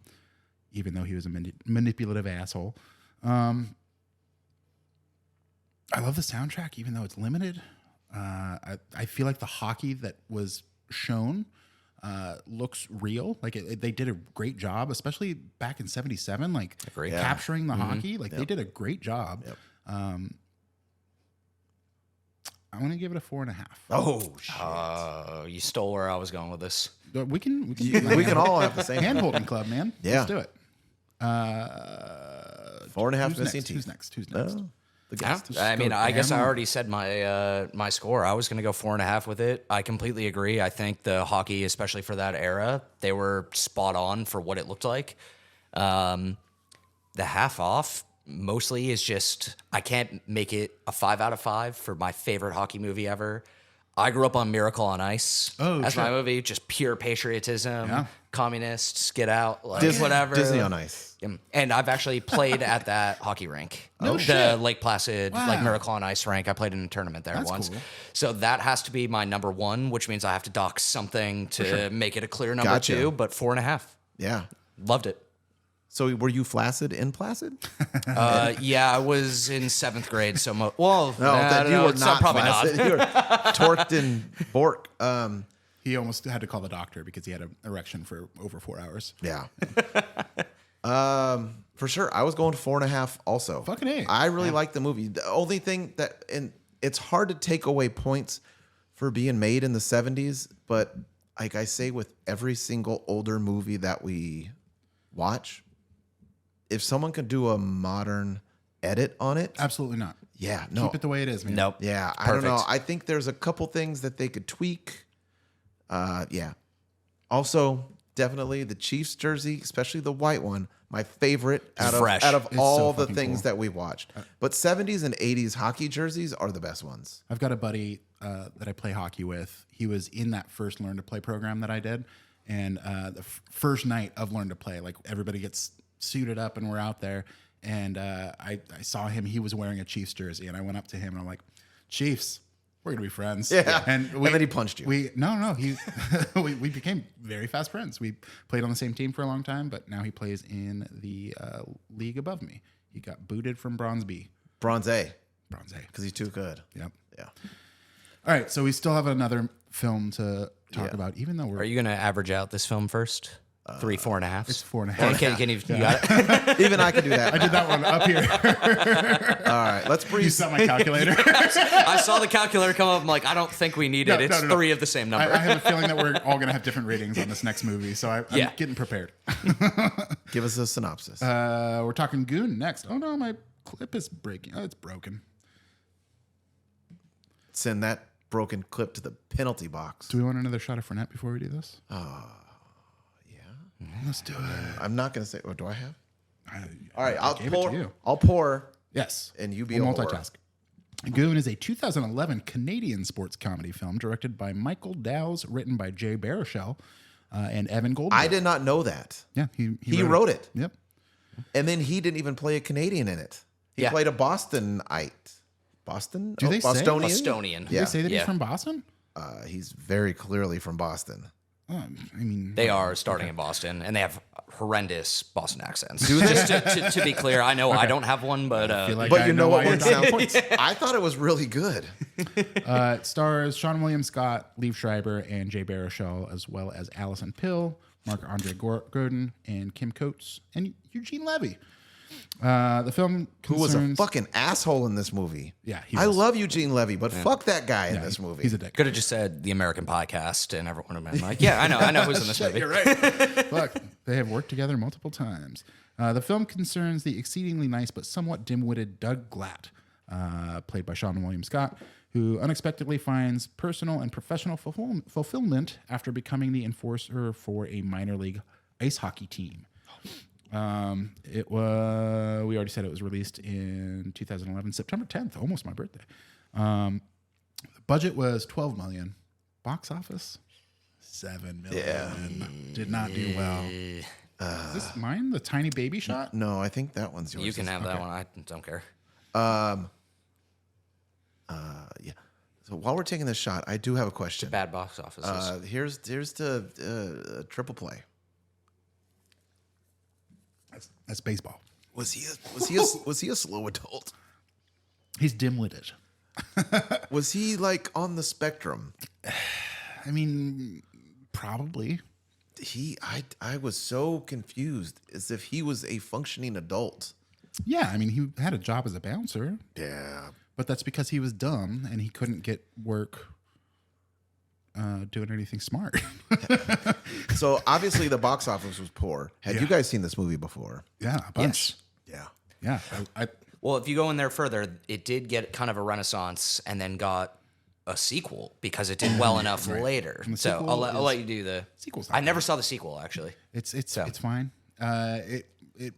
even though he was a manipulative asshole. I love the soundtrack, even though it's limited. I feel like the hockey that was shown looks real. Like they did a great job, especially back in '77. Like capturing the hockey. Like they did a great job. Yep. I want to give it a 4.5. Oh shit! You stole where I was going with this. We can all have the same hand holding club, man. Yeah. Let's do it. 4.5 missing teeth. Who's next? Oh, the guest. Yeah. I mean, I guess I already said my score. I was going to go 4.5 with it. I completely agree. I think the hockey, especially for that era, they were spot on for what it looked like. The half off mostly is just, I can't make it a 5 out of 5 for my favorite hockey movie ever. I grew up on Miracle on Ice. Oh, that's sure. my movie. Just pure patriotism, communists, get out, like whatever. Disney on Ice. And I've actually played at that hockey rink. No the shit. Lake Placid, Wow. like Miracle on Ice rink. I played in a tournament there That's once. cool. So that has to be my number one, which means I have to dock something to make it a clear number Gotcha. 2, but 4.5. Yeah. Loved it. So were you flaccid in Placid? Yeah, I was in 7th grade. So, No, I that don't you know, were it's not probably flaccid. not. You were torqued and bork. He almost had to call the doctor because he had an erection for over 4 hours. Yeah. For sure. I was going 4.5 also. Fucking A. I really like the movie. The only thing that, and it's hard to take away points for being made in the 70s, but like I say with every single older movie that we watch, if someone could do a modern edit on it, Absolutely not. yeah, no. Keep it the way it is, man. Nope. Yeah, I don't know. Perfect. I think there's a couple things that they could tweak. Yeah. Also, definitely the Chiefs jersey, especially the white one, my favorite out fresh. of It's all so the fucking things cool. that we watched. But 70s and 80s hockey jerseys are the best ones. I've got a buddy that I play hockey with. He was in that first Learn to Play program that I did. And the first night of Learn to Play, like everybody gets suited up and we're out there. And I saw him. He was wearing a Chiefs jersey. And I went up to him and I'm like, Chiefs, we're going to be friends. Yeah. And then he punched you. No. We became very fast friends. We played on the same team for a long time, but now he plays in the league above me. He got booted from Bronze B. Bronze A, Bronze A. because he's too good. Yep. Yeah. All right. So we still have another film to talk about, even though we're... Are you going to average out this film first? 3, 4.5. It's 4.5. Can you got it? Even I could do that. I did that one up here. All right. Let's You breathe. saw my calculator. I saw the calculator come up. I'm like, I don't think we need it. It's No. 3 of the same number. I have a feeling that we're all going to have different ratings on this next movie, so I'm Yeah. getting prepared. Give us a synopsis. We're talking Goon next. Oh, no, my clip is breaking. Oh, it's broken. Send that broken clip to the penalty box. Do we want another shot of Fernet before we do this? Yeah. Let's do it. I'm not going to say, or do I have? I All right. I'll gave it pour. to you. I'll pour. Yes. And you be We'll a whore. multitask. Goon is a 2011 Canadian sports comedy film directed by Michael Dowse, written by Jay Baruchel and Evan Goldberg. I did not know that. Yeah, He wrote it. Yep. And then he didn't even play a Canadian in it. He Yeah. played a Bostonite. Boston? Do they say Bostonian? Bostonian. Did Yeah. they say that he's Yeah. from Boston? He's very clearly from Boston. I mean, They are starting in Boston, and they have horrendous Boston accents. Do they? Just to be clear, I know I don't have one, but I feel like But I you know what why one you're not sounds. points. I thought it was really good. It stars Sean William Scott, Liev Schreiber, and Jay Baruchel, as well as Allison Pill, Marc-Andre Gordon, and Kim Coates, and Eugene Levy. The film Who was a concerns... fucking asshole in this movie. Yeah, he I was. love Eugene Levy, but fuck that guy in this movie. He's a dick. could have just said the American Podcast, and everyone would have been like, "Yeah, I know who's in this movie." You're right. Look, they have worked together multiple times. The film concerns the exceedingly nice but somewhat dim-witted Doug Glatt, played by Sean William Scott, who unexpectedly finds personal and professional fulfillment after becoming the enforcer for a minor league ice hockey team. We already said it was released in 2011, September 10th, almost my birthday. The budget was $12 million. Box office, $7 million. Yeah. Did not do well. Is this mine? The tiny baby shot? No, I think that one's yours. You can have that one. I don't care. Yeah. So while we're taking this shot, I do have a question. Bad box office. Here's the triple play. That's baseball. Was he a slow adult? He's dim-witted. Was he like on the spectrum? I mean, probably. I was so confused as if he was a functioning adult. Yeah, I mean, he had a job as a bouncer, Yeah. but that's because he was dumb and he couldn't get work doing anything smart. So obviously the box office was poor. Had you guys seen this movie before? Yeah, a bunch. Yeah. Yeah. Well, if you go in there further, it did get kind of a renaissance and then got a sequel because it did well enough later. And the So sequel I'll let you do the sequel's I not never saw the sequel actually. It's fine. It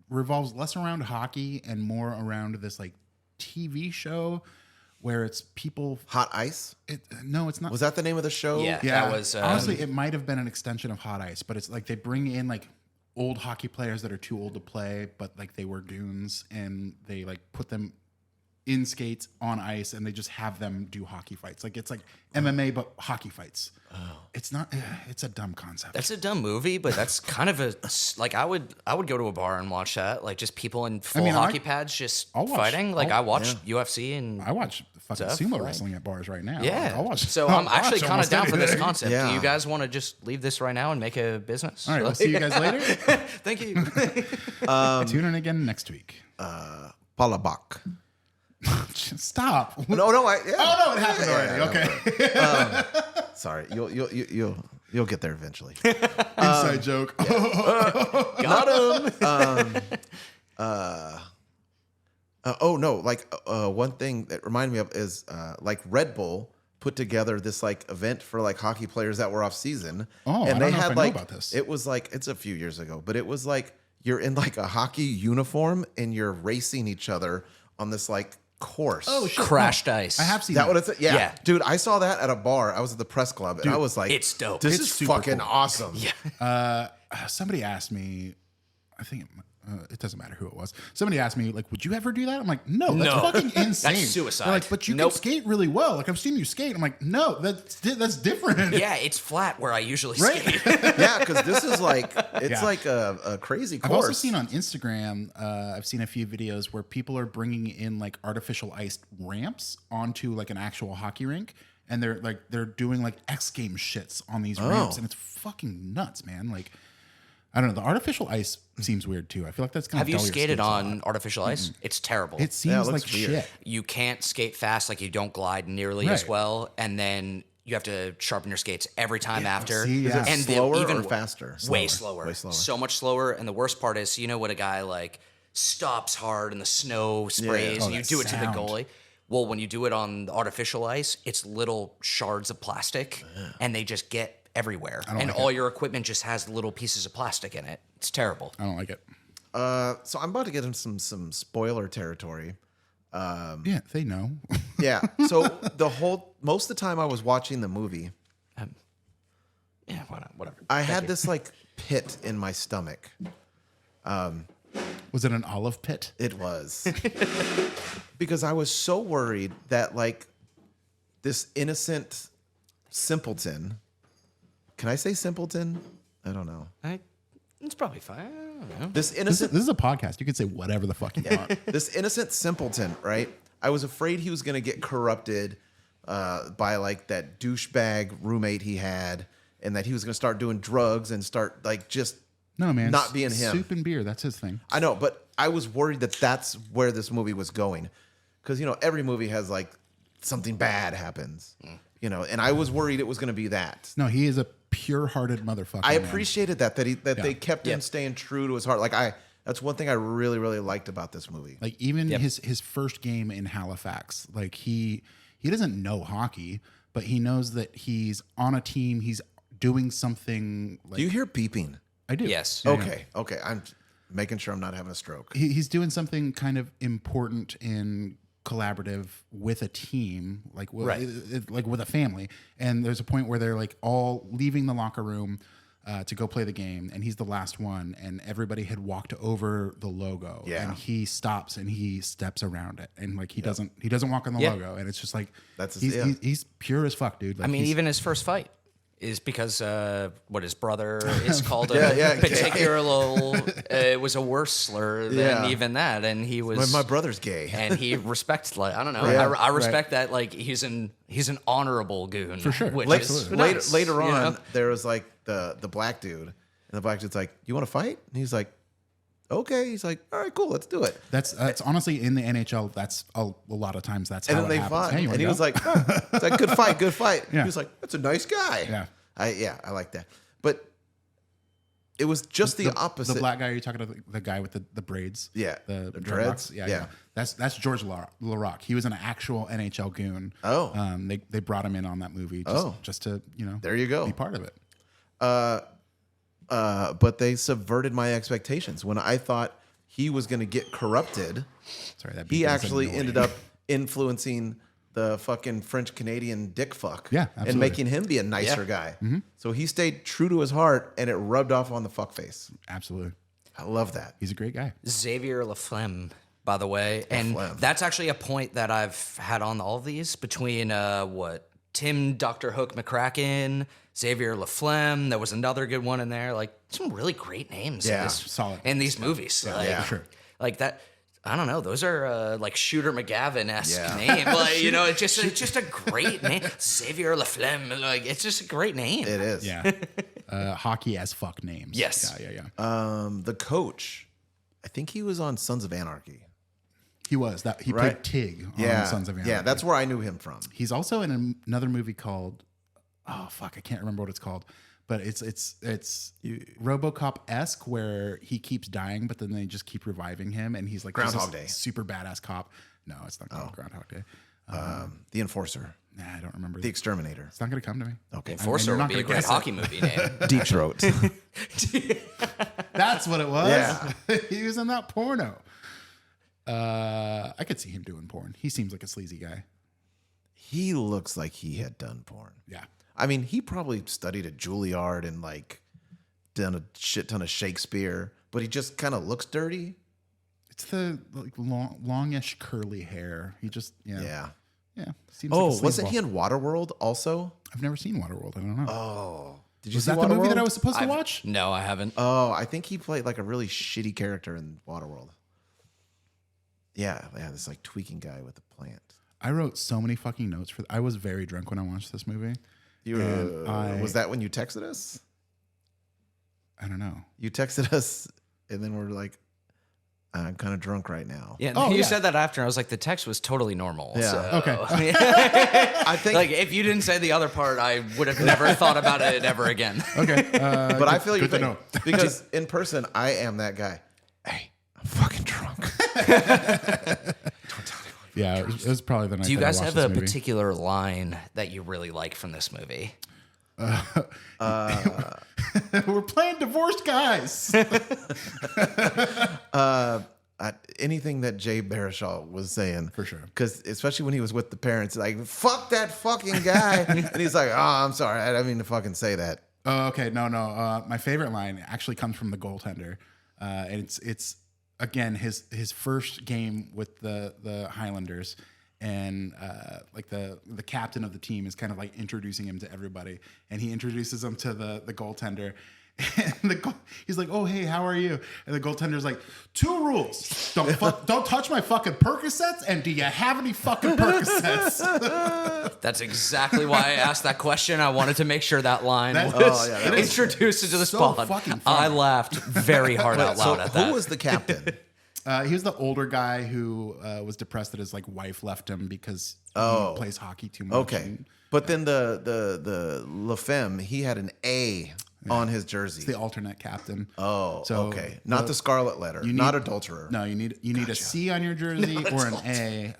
revolves less around hockey and more around this like TV show where it's people. Hot Ice? No, it's not. Was that the name of the show? Yeah. Yeah, That was honestly, it might have been an extension of Hot Ice, but it's like they bring in like old hockey players that are too old to play, but like they were goons, and they like put them in skates on ice, and they just have them do hockey fights. Like it's like MMA but hockey fights. Oh. It's not. It's a dumb concept. That's a dumb movie, but that's kind of a like I would go to a bar and watch that, like just people in full hockey pads just fighting. Like I watch UFC and I watch fucking stuff, sumo like- wrestling at bars right now. yeah. I'll watch. So I'll I'm actually watch kind of almost down for this anything. concept. Yeah. Do you guys want to just leave this right now and make a business? All right, we'll see you guys later. Thank you. Tune in again next week. Palabok. Stop. No, I. Yeah. Oh no, it happened already. Okay. Sorry, you'll get there eventually. Inside joke. Got him. Oh no, like one thing that reminded me of is like Red Bull put together this like event for like hockey players that were off season. Oh, I and don't they know if had I know like about this. it was like it's a few years ago, but it was like you're in like a hockey uniform and you're racing each other on this like course. Oh shit. Crashed ice. I have seen That what it's yeah. Yeah. Dude, I saw that at a bar. I was at the press club and I was like, it's dope. This It's is super fucking cool. awesome. Yeah. Somebody asked me, I think it doesn't matter who it was. Somebody asked me, like, would you ever do that? I'm like, no, that's No. fucking insane. That's suicide. They're like, but you Nope. can skate really well. Like, I've seen you skate. I'm like, no, that's different. Yeah, it's flat where I usually Right? skate. Yeah, because this is like it's Yeah. like a crazy course. I've also seen on Instagram, I've seen a few videos where people are bringing in like artificial iced ramps onto like an actual hockey rink. And they're doing like X Games shits on these ramps. And it's fucking nuts, man. Like, I don't know. The artificial ice seems weird too. I feel like that's kind Have of you skated on artificial ice? It's terrible. It seems looks like weird. shit. You can't skate fast, like you don't glide nearly as Right. well, and then you have to sharpen your skates every time after. see, yeah. Is it And slower even or faster? Way slower. Way slower. So much slower. And the worst part is, you know what a guy like stops hard and the snow sprays, Oh, and you that do it to the sound. goalie. Well, when you do it on the artificial ice, it's little shards of plastic, and they just get everywhere. And like all your equipment just has little pieces of plastic in it. It's terrible. I don't like it. So I'm about to get in some spoiler territory. Yeah, they know. Yeah. So most of the time I was watching the movie, Yeah, whatever. I had this like pit in my stomach. Was it an olive pit? It was because I was so worried that like this innocent simpleton. Can I say simpleton? I don't know. It's probably fine. I don't know. This This innocent is a podcast. You can say whatever the fuck you want. this innocent simpleton, right? I was afraid he was going to get corrupted by like that douchebag roommate he had, and that he was going to start doing drugs and start like just No, man. not being him. Soup and beer. That's his thing. I know, but I was worried that that's where this movie was going, because you know every movie has like something bad happens, you know, and I was worried it was going to be that. No, he is a pure-hearted motherfucker. I man. appreciated that they Yeah. kept him staying true to his heart. Like that's one thing I really really liked about this movie. Like even his first game in Halifax, like he doesn't know hockey, but he knows that he's on a team. He's doing something. Like, Do you hear beeping? I do. Yes. Yeah, yeah. Okay. I'm making sure I'm not having a stroke. He's doing something kind of important in collaborative with a team, like like with a family. And there's a point where they're like all leaving the locker room to go play the game, and he's the last one, and everybody had walked over the logo, and he stops and he steps around it, and like he doesn't walk on the logo, and it's just like he's pure as fuck, dude. Like, I mean, even his first fight is because what his brother is called a particular little. It was a worse slur than even that, and he was my brother's gay, and he respects. Like I don't know, I respect that. Like he's an honorable goon for sure. Which is nice, later on, know? there was like the black dude, and the black dude's like, "You want to fight?" And he's like, "Okay." He's like, "All right, cool, let's do it." That's honestly in the NHL. That's a lot of times that's how And then they happens. fought, Hey, and he was like, "It's like good fight, good fight." Yeah. He was like, "That's a nice guy." Yeah. I like that. But it was just the opposite. The black guy, you're talking to the guy with the braids. Yeah. The dreads? dreadlocks? Yeah. Yeah. That's George LaRocque. He was an actual NHL goon. Oh. They brought him in on that movie just to, There you go. be part of it. But they subverted my expectations. When I thought he was going to get corrupted, he actually ended up influencing the fucking French Canadian dick fuck, Yeah, and absolutely. making him be a nicer guy. So he stayed true to his heart, and it rubbed off on the fuck face. Absolutely. I love that. He's a great guy. Xavier Laflemme, by the way, and that's actually a point that I've had on all of these between Tim Dr. Hook McCracken, Xavier Laflemme. There was another good one in there. Like some really great names. Solid. in these movies. For sure. Like that. I don't know. Those are like Shooter McGavin-esque name. Like, you know, it's just a great name. Xavier Laflemme. Like, it's just a great name. It is. Yeah. Hockey as fuck names. Yes. Yeah. The coach, I think he was on Sons of Anarchy. He was. He played Tig on Sons of Anarchy. Yeah, that's where I knew him from. He's also in another movie called, I can't remember what it's called, but it's RoboCop-esque, where he keeps dying, but then they just keep reviving him, and he's like Groundhog Day. Super badass cop. No, it's not called Groundhog Day. The Enforcer. Nah, I don't remember. The Exterminator. It's not going to come to me. Okay. Enforcer would be a great hockey movie name. Deep Throat. That's what it was. Yeah. He was in that porno. I could see him doing porn. He seems like a sleazy guy. He looks like he had done porn. Yeah. I mean, he probably studied at Juilliard and like done a shit ton of Shakespeare, but he just kind of looks dirty. It's the like longish curly hair. He just Yeah. Seems like a wasn't sleazeball. he in Waterworld also? I've never seen Waterworld. I don't know. Oh, did you Was see that the movie Waterworld? that I was supposed to watch? No, I haven't. Oh, I think he played like a really shitty character in Waterworld. Yeah, this like tweaking guy with a plant. I wrote so many fucking notes for. I was very drunk when I watched this movie. Was that when you texted us? I don't know. You texted us, and then we're like, "I'm kind of drunk right now." Yeah, you said that after. I was like, the text was totally normal. Yeah. So. Okay. I think, Like, if you didn't say the other part, I would have never thought about it ever again. Okay. but I feel your good to thing know. because in person, I am that guy. Hey, I'm fucking drunk. Yeah, it was probably the night. Do you that I guys watched have a this movie. particular line that you really like from this movie? We're playing divorced guys. Anything that Jay Baruchel was saying, For sure. because especially when he was with the parents, like fuck that fucking guy, and he's like, "Oh, I'm sorry, I didn't mean to fucking say that." Oh, okay. No. My favorite line actually comes from the goaltender, and it's again his first game with the Highlanders, and like the captain of the team is kind of like introducing him to everybody, and he introduces him to the goaltender. And he's like, "Oh, hey, how are you?" And the goaltender's like, 2 rules: don't touch my fucking Percocets, and do you have any fucking Percocets? That's exactly why I asked that question. I wanted to make sure that line That- was that is introduced into the so pod. fucking funny. I laughed very hard out loud at that. Who was the captain? He was the older guy who was depressed that his like wife left him because he plays hockey too much. Okay, and but then the Lafemme, he had an A on his jersey. the alternate captain. Oh, So okay. Not the scarlet letter. you Not need- adulterer. No, you need a C on your jersey or an A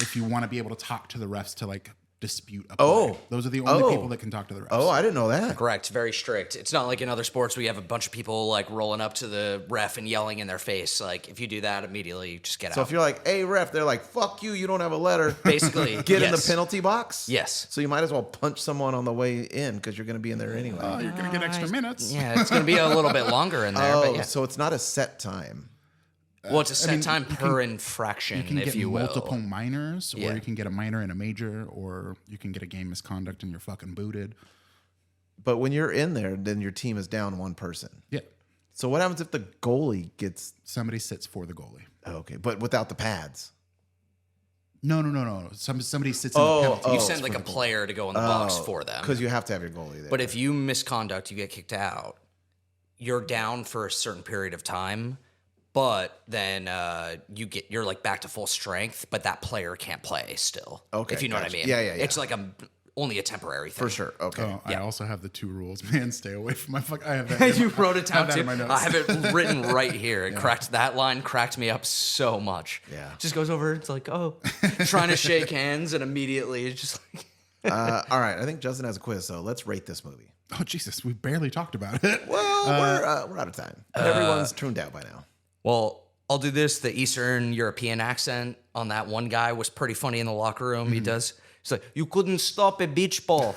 if you want to be able to talk to the refs to like dispute a play. Those are the only people that can talk to the refs. Oh, I didn't know that. Correct. Very strict. It's not like in other sports where you have a bunch of people like rolling up to the ref and yelling in their face. Like if you do that, immediately just get out. So if you're like, hey, ref, they're like, fuck you, you don't have a letter. Basically, Get in the penalty box? Yes. So you might as well punch someone on the way in because you're going to be in there anyway. Oh, you're going to get extra minutes. Yeah, it's going to be a little bit longer in there. Oh, but yeah. so it's not a set time. Well, it's a set time per infraction, You can if get you will. multiple minors, or Yeah. you can get a minor and a major, or you can get a game misconduct and you're fucking booted. But when you're in there, then your team is down one person. Yeah. So what happens if the goalie gets... Somebody sits for the goalie. Okay, but without the pads? No. Somebody sits in the penalty. You send like a player to go in the box for them. Because you have to have your goalie there. But if you misconduct, you get kicked out. You're down for a certain period of time, but then you're like back to full strength, but that player can't play still. Okay, If you know what I gotcha. mean. Yeah. It's like only a temporary thing. For sure. Okay. Oh, I also have the 2 rules. Man, stay away from my fuck. I have that. You wrote it down I have that too. in my notes. I have it written right here. It cracked that line cracked me up so much. Yeah. Just goes over. It's like, oh, trying to shake hands, and immediately it's just like. All right. I think Justin has a quiz, so let's rate this movie. Oh, Jesus. We barely talked about it. Well, we're out of time. Everyone's tuned out by now. Well, I'll do this. The Eastern European accent on that one guy was pretty funny in the locker room. He does. He's like, you couldn't stop a beach ball.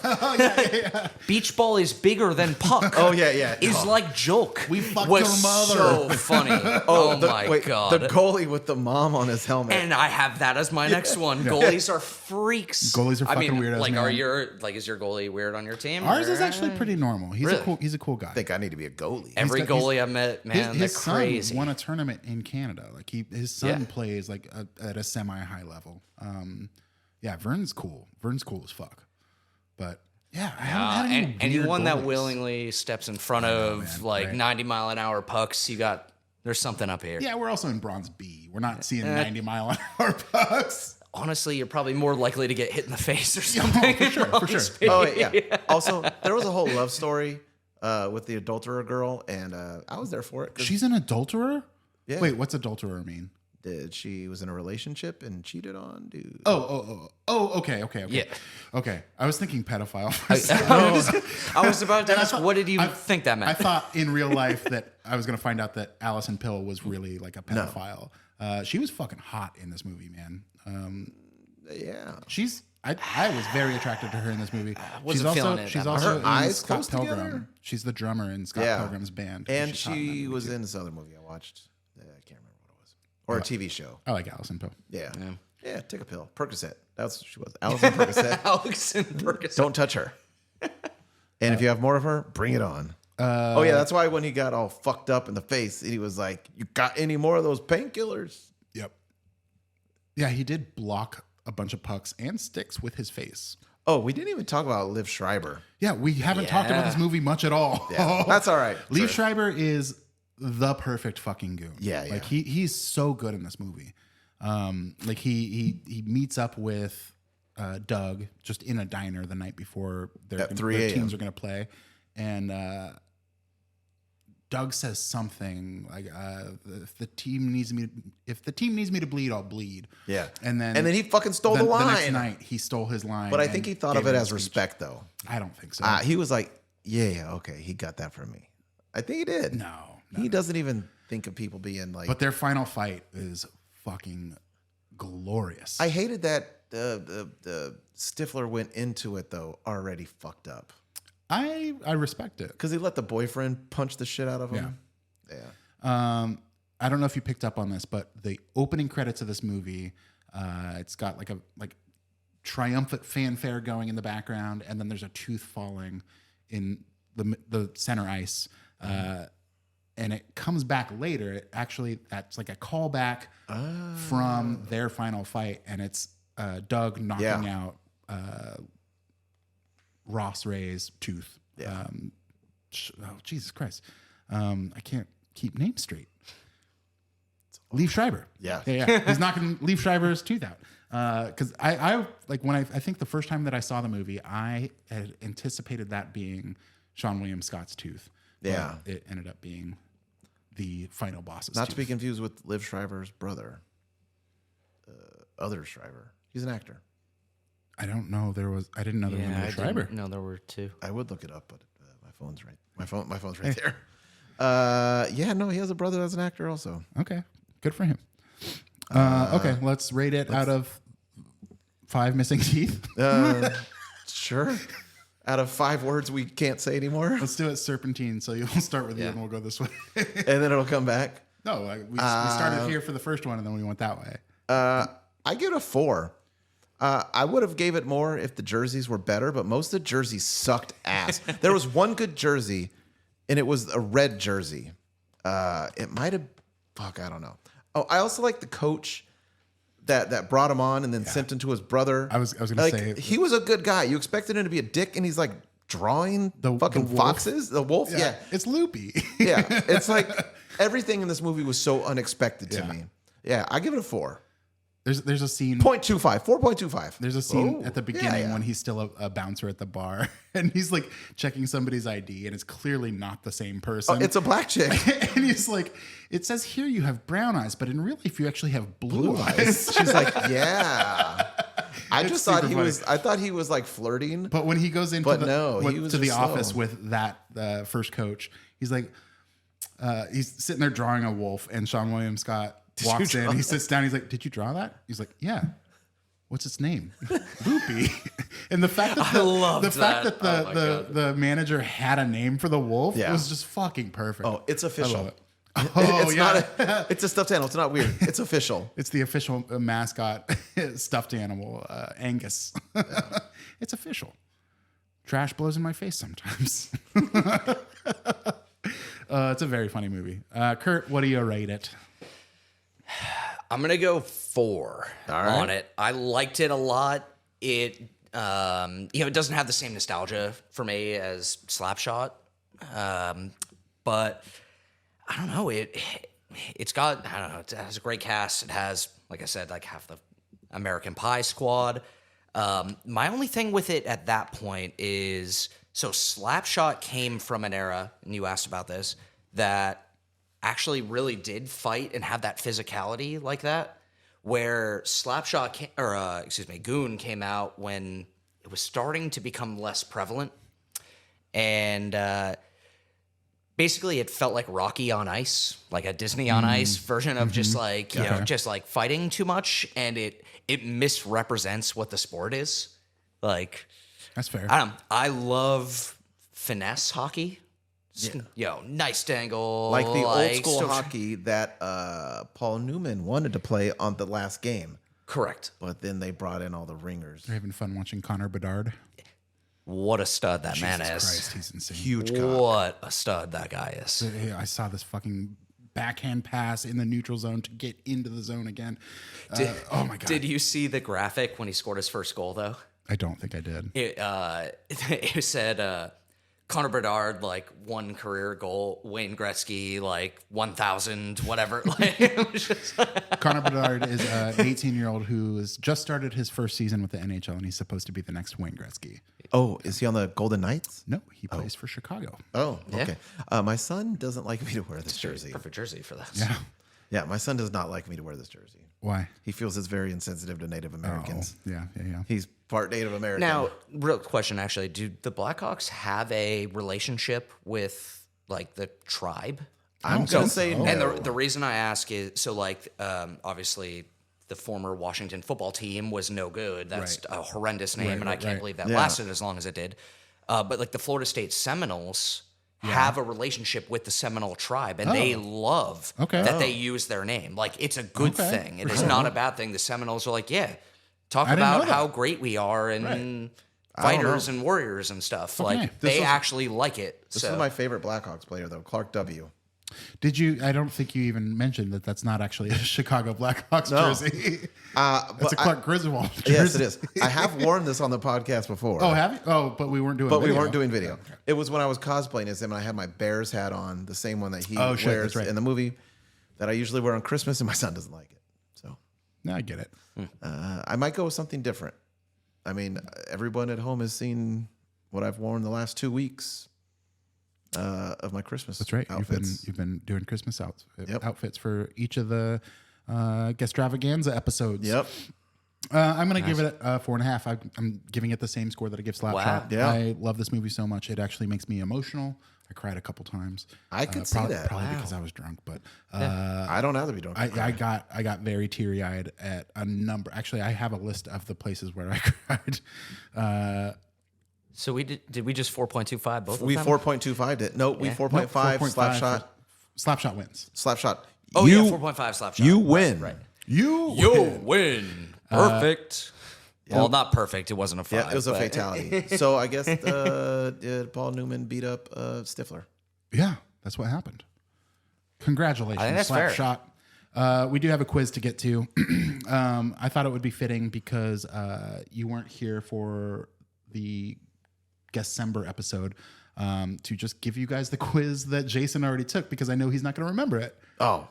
Beach ball is bigger than puck. Oh, yeah. Is like joke. We fucked was your mother. so funny. Oh, my God. The goalie with the mom on his helmet. And I have that as my next one. Goalies are freaks. Goalies are fucking weirdos, Like, man. is your goalie weird on your team? Ours is Or- actually pretty normal. He's Really? a cool guy. I think I need to be a goalie. Every got- he's- goalie I've met, man, his they're crazy. son won a tournament in Canada. Like his son Yeah. plays like at a semi-high level. Yeah, Vern's cool. Vern's cool as fuck. But yeah, I haven't had any weird anyone that goalies. willingly steps in front of man, like right? 90-mile-an-hour pucks, there's something up here. Yeah, we're also in Bronze B. We're not seeing 90-mile-an-hour pucks. Honestly, you're probably more likely to get hit in the face or something. for sure. Oh, wait, yeah. Also, there was a whole love story with the adulterer girl, and I was there for it. 'cause She's an adulterer? Yeah. Wait, what's adulterer mean? she was in a relationship and cheated on dude. Oh, okay. Yeah. Okay. I was thinking pedophile. I was about to ask, what did you think that meant? I thought in real life that I was going to find out that Allison Pill was really like a pedophile. She was fucking hot in this movie, man. Yeah. I was very attracted to her in this movie. wasn't feeling it She's that much. also Her in eyes Scott close Pilgrim. together? She's the drummer in Scott Yeah. Pilgrim's band. And She's hot in that she movie, was too. in this other movie I watched. I can't remember what it was. Or a TV show. I like Allison Pill. Yeah. Yeah, take a pill. Percocet. That's what she was. Allison Percocet. Alex and Perkins. Don't touch her. And if you have more of her, bring it on. Oh, yeah. That's why when he got all fucked up in the face, he was like, you got any more of those painkillers? Yep. Yeah, he did block a bunch of pucks and sticks with his face. Oh, we didn't even talk about Liv Schreiber. Yeah, we haven't talked about this movie much at all. Yeah, that's all right. Liev Sure. Schreiber is the perfect fucking goon. Yeah. Like he's so good in this movie. Like he meets up with Doug just in a diner the night before At 3 a.m. teams are going to play, and Doug says something like, "If the team needs me to bleed, I'll bleed." Yeah. and then he fucking stole the The next line. night he stole his line, But I and think he thought gave of it him a as speech. respect, though. I don't think so. He was like, yeah, okay, he got that from me. I think he did. No. He doesn't even think of people being like. But their final fight is fucking glorious. I hated that the Stifler went into it, though, already fucked up. I respect it. Because he let the boyfriend punch the shit out of him. Yeah. I don't know if you picked up on this, but the opening credits of this movie, it's got like a triumphant fanfare going in the background, and then there's a tooth falling in the center ice, and it comes back later. That's like a callback from their final fight, and it's Doug knocking out Ross Ray's tooth. Yeah. Jesus Christ. I can't keep names straight. Liev Schreiber. Yeah. He's knocking Liev Schreiber's tooth out. Because I think the first time that I saw the movie, I had anticipated that being Sean William Scott's tooth. But Yeah. it ended up being the final boss's Not tooth. to be confused with Liv Schreiber's brother. Other Schreiber. He's an actor. I don't know. I didn't know there was a Neil Schreiber. No, there were two. I would look it up, but my phone's right. My phone's right there. Yeah, no, he has a brother that's an actor also. Okay, good for him. Okay, let's rate it out of 5 missing teeth. Sure. Out of 5 words we can't say anymore. Let's do it serpentine. So you'll start with you and we'll go this way. And then it'll come back. No, we started here for the first one and then we went that way. I give it a 4. I would have gave it more if the jerseys were better, but most of the jerseys sucked ass. There was one good jersey, and it was a red jersey. It might have, I don't know. Oh, I also like the coach that brought him on and then sent him to his brother. I was going to say he was a good guy. You expected him to be a dick, and he's like drawing the fucking foxes, the wolf. Yeah, it's loopy. Yeah, it's like everything in this movie was so unexpected to me. Yeah, I give it a 4. There's a scene 4.25. There's a scene at the beginning when he's still a bouncer at the bar and he's like checking somebody's ID and it's clearly not the same person. Oh, it's a black chick. And he's like, it says here you have brown eyes, but in real life you actually have blue eyes. She's like, yeah. I thought he was like flirting. But when he goes into the office with that first coach, he's like, he's sitting there drawing a wolf and Sean William Scott walks in, he sits down, he's like, did you draw that? He's like, yeah. What's its name? Loopy. And the fact that the manager had a name for the wolf was just fucking perfect. Oh, it's official. It's a stuffed animal. It's not weird. It's official. It's the official mascot stuffed animal, Angus. It's official. Trash blows in my face sometimes. It's a very funny movie. Kurt, what do you rate it? I'm gonna go 4 on it. I liked it a lot. It it doesn't have the same nostalgia for me as Slapshot, but I don't know. It's got, I don't know. It has a great cast. It has, like I said, like half the American Pie squad. My only thing with it at that point is, so Slapshot came from an era, and you asked about this, that actually really did fight and have that physicality like that, where Goon came out when it was starting to become less prevalent. And basically it felt like Rocky on Ice, like a Disney on Ice version of just like, just like fighting too much. And it misrepresents what the sport is. Like, that's fair. I love finesse hockey. Nice dangle. Like the old school hockey that Paul Newman wanted to play on the last game. Correct. But then they brought in all the ringers. You're having fun watching Connor Bedard? What a stud that man is. Christ, he's insane. Huge cock. What a stud that guy is. I saw this fucking backhand pass in the neutral zone to get into the zone again. Oh, my God. Did you see the graphic when he scored his first goal, though? I don't think I did. It said... Connor Bedard, like 1 career goal. Wayne Gretzky, like 1,000, whatever. It was just Connor Bedard is an 18-year-old who has just started his first season with the NHL, and he's supposed to be the next Wayne Gretzky. Oh, is he on the Golden Knights? No, he plays for Chicago. Oh, okay. My son doesn't like me to wear this jersey. Perfect jersey for that. Yeah. Yeah, my son does not like me to wear this jersey. Why? He feels it's very insensitive to Native Americans. Oh, yeah. He's part Native American. Now, real question, actually. Do the Blackhawks have a relationship with, like, the tribe? I'm going to say no. And the reason I ask is, so, like, obviously, the former Washington football team was no good. That's a horrendous name, and I can't believe that lasted as long as it did. But, like, the Florida State Seminoles have a relationship with the Seminole tribe, and they love that they use their name. Like, it's a good thing. It is not a bad thing. The Seminoles are like, talk about how great we are and fighters and warriors and stuff. Okay. Like, they actually like it. This is my favorite Blackhawks player, though, Clark W. Did you? I don't think you even mentioned that that's not actually a Chicago Blackhawks jersey. It's a Clark Griswold jersey. Yes, it is. I have worn this on the podcast before. Oh, have you? Oh, but we weren't doing video. We weren't doing video. Okay. It was when I was cosplaying as him, and I had my Bears hat on, the same one that he wears in the movie that I usually wear on Christmas, and my son doesn't like it. So, no, I get it. I might go with something different. I mean, everyone at home has seen what I've worn the last 2 weeks. Of my Christmas. That's right. Outfits. You've been doing Christmas outfits for each of the Guestravaganza episodes. Yep. I'm going to give it a 4.5. I'm giving it the same score that I give Slapshot. Yeah. I love this movie so much. It actually makes me emotional. I cried a couple times. I could see that. Probably because I was drunk, but I don't have to be drunk. I got very teary eyed at a number. Actually, I have a list of the places where I cried. So did we just 4.25 both We of them? 4.25 it. No, we 4.5. 4.5. Slapshot. Slapshot wins. Slapshot. Oh, yeah, 4.5 Slapshot. You win. Right. You win. Perfect. Well, not perfect. It wasn't a 5. Yeah, it was a fatality. So I guess did Paul Newman beat up Stifler? Yeah, that's what happened. Congratulations, I think that's fair. Slapshot. We do have a quiz to get to. I thought it would be fitting because you weren't here for the Guestember episode to just give you guys the quiz that Jason already took because I know he's not going to remember it. Oh,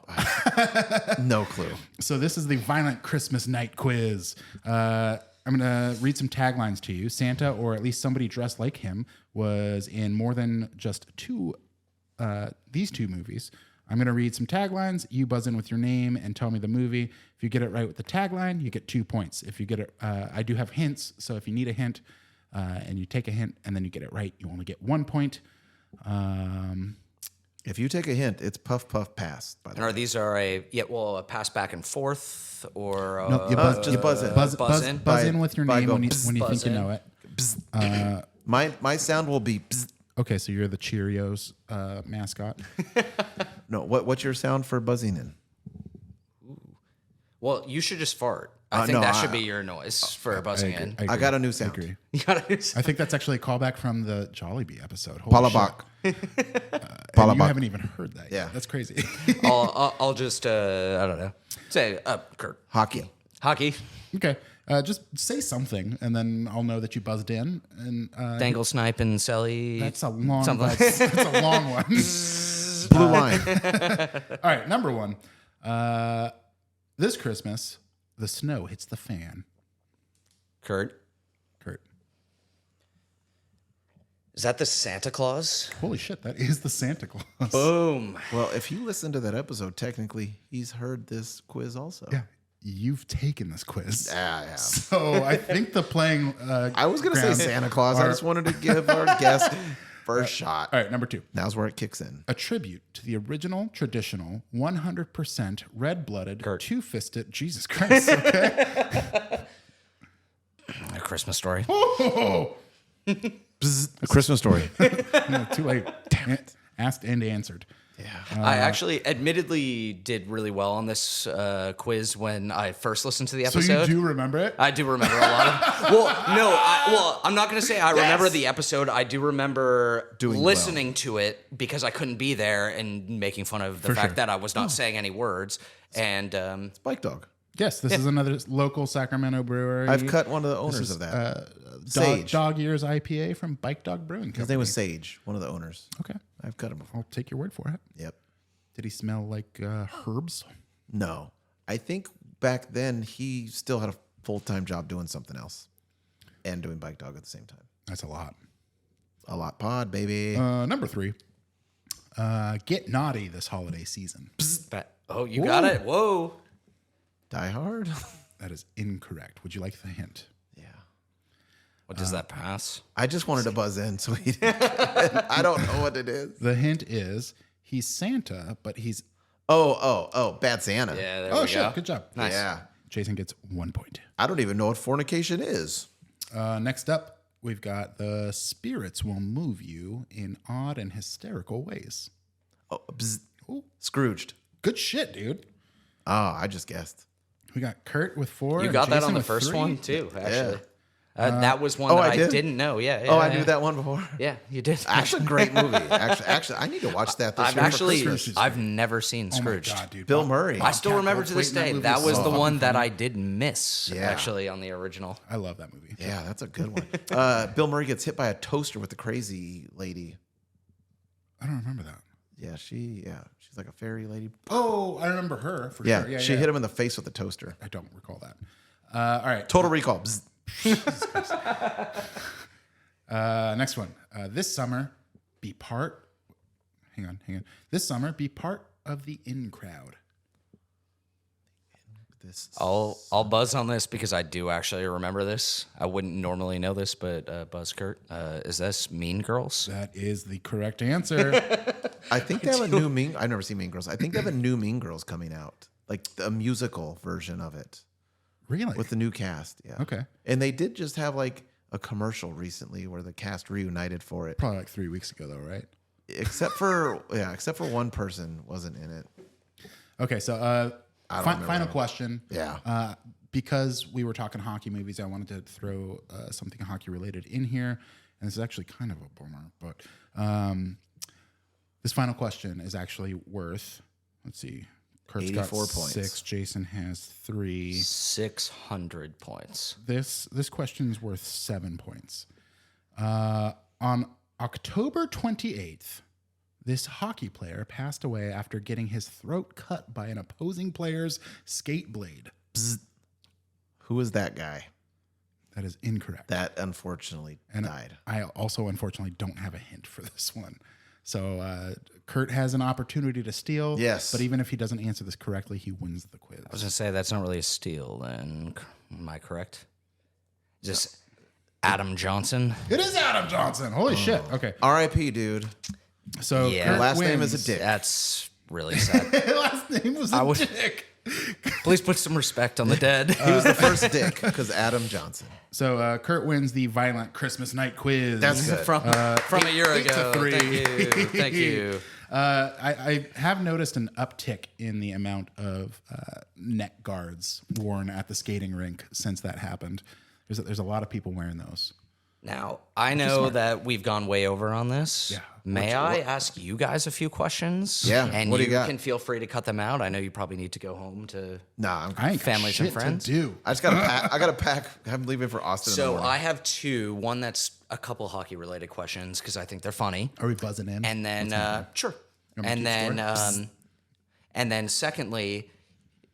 no clue. So this is the Violent Christmas Night quiz. I'm going to read some taglines to you. Santa, or at least somebody dressed like him, was in more than just these two movies. I'm going to read some taglines. You buzz in with your name and tell me the movie. If you get it right with the tagline, you get 2 points. If you get it, I do have hints. So if you need a hint and you take a hint and then you get it right, you only get 1 point. If you take a hint, it's puff, puff, pass. By the And way. are these a pass back and forth or No, you buzz in. buzz in? Buzz in with your by name go when you buzz think you in. know it. My sound will be. Bzz. Okay, so you're the Cheerios mascot. No, what's your sound for buzzing in? Well, you should just fart. I think no, that should be your noise for buzzing in. I got a new sound. agree. You gotta do I think that's actually a callback from the Jollibee episode. Holy Palabak. shit. And Palabak. you haven't even heard that. Yeah. Yet. That's crazy. I'll just I don't know. Say Kurt. Hockey. Hockey. Okay, just say something, and then I'll know that you buzzed in. And Dangle, snipe, and Selly. that's a long. Something. That's a long one. Blue line. All right, number one. This Christmas, the snow hits the fan. Kurt. Kurt. Is that the Santa Claus? Holy shit, that is the Santa Claus. Boom. Well, if you listen to that episode, technically, he's heard this quiz also. Yeah, you've taken this quiz. Yeah. So I think the playing. I was going to say Santa Claus. I just wanted to give our guest first shot. All right, number two. Now's where it kicks in. A tribute to the original, traditional, 100% red-blooded, Kurt. two-fisted. Jesus Christ! Okay. A Christmas Story. Oh, Bzz, a Christmas Story. no, too late. Damn it! Asked and answered. Yeah. I actually admittedly did really well on this quiz when I first listened to the So episode. you do remember it? I do remember a lot of. I'm not going to say I remember the episode. I do remember Doing listening to it because I couldn't be there and making fun of the fact sure. that I was not saying any words. And It's Bike Dog. Yes, this is another local Sacramento brewery. I've cut one of the owners of that. Sage. Dog Ears IPA from Bike Dog Brewing Company. His name was Sage, one of the owners. Okay, I've cut him before. I'll take your word for it. Yep. Did he smell like herbs? No. I think back then he still had a full-time job doing something else and doing Bike Dog at the same time. That's a lot. A lot pod, baby. Number three. Get naughty this holiday season. you got it. Whoa. Die Hard? That is incorrect. Would you like the hint? Yeah. What does that pass? I just wanted to buzz in so he didn't. I don't know what it is. The hint is he's Santa, but he's. Oh, Bad Santa. Yeah, there Oh, we shit. go. Good job. Nice. Yeah. Jason gets 1 point. I don't even know what fornication is. Next up, we've got the spirits will move you in odd and hysterical ways. Oh, bzz. Ooh, Scrooged. good shit, dude. Oh, I just guessed. We got Kurt with 4. You and got that Jason on the with first 3. one too, actually. That was one Oh, that I I did? didn't know. Yeah. I knew that one before. Yeah, you did. Actually, great movie. Actually, I need to watch that this year for Christmas. I've never seen Oh my Scrooge. God, dude. Bill Murray. I still Cat remember Wolf to this Waiting, that day. movie That is was so the fucking one that funny. I did miss, Yeah. actually, on the original. I love that movie. Yeah, that's a good one. Bill Murray gets hit by a toaster with the crazy lady. I don't remember that. Yeah, she's like a fairy lady. Oh, I remember her for Yeah, sure. Yeah, she hit him in the face with the toaster. I don't recall that. All right. Total Recall. Bzz. Next one. This summer, be part. Hang on. This summer, be part of the in crowd. this. I'll buzz on this because I do actually remember this. I wouldn't normally know this, but buzz Kurt. Is this Mean Girls? That is the correct answer. I think they have a new Mean. I've never seen Mean Girls. I think they have a new Mean Girls coming out, like a musical version of it Really? with the new cast. Yeah. Okay. And they did just have like a commercial recently where the cast reunited for it. Probably like 3 weeks ago, though, right? Except for one person wasn't in it. Okay, so final question. Yeah. Because we were talking hockey movies, I wanted to throw something hockey related in here, and this is actually kind of a bummer. But this final question is actually worth. Let's see. Kurt's 84 got points. 6. Jason has 3. 600 points. This question is worth 7 points. On October 28th, this hockey player passed away after getting his throat cut by an opposing player's skate blade. Who is that guy? That is incorrect. That unfortunately died. I also, unfortunately, don't have a hint for this one. So Kurt has an opportunity to steal. Yes. But even if he doesn't answer this correctly, he wins the quiz. I was going to say that's not really a steal, then. Am I correct? Just Adam Johnson. It is Adam Johnson. Holy shit. Okay. R.I.P. dude. So Yeah. Kurt Last name wins. is a dick. That's really sad. Last name was a dick. Please put some respect on the dead. He was the first dick because Adam Johnson. So Kurt wins the Violent Christmas Night quiz. That's good. from a year 8 to ago. 3. Thank you. Thank you. I have noticed an uptick in the amount of neck guards worn at the skating rink since that happened. There's a lot of people wearing those. Now, I know that we've gone way over on this. Yeah. May I ask you guys a few questions? Yeah. And What do you you got? can feel free to cut them out. I know you probably need to go home to Nah, I ain't got Families and shit friends? to do. I just got to pack. I got to pack. I'm leaving for Austin in the So morning. I have two. One that's a couple hockey related questions because I think they're funny. Are we buzzing in? And then sure. You want me to And keep then score? and then secondly,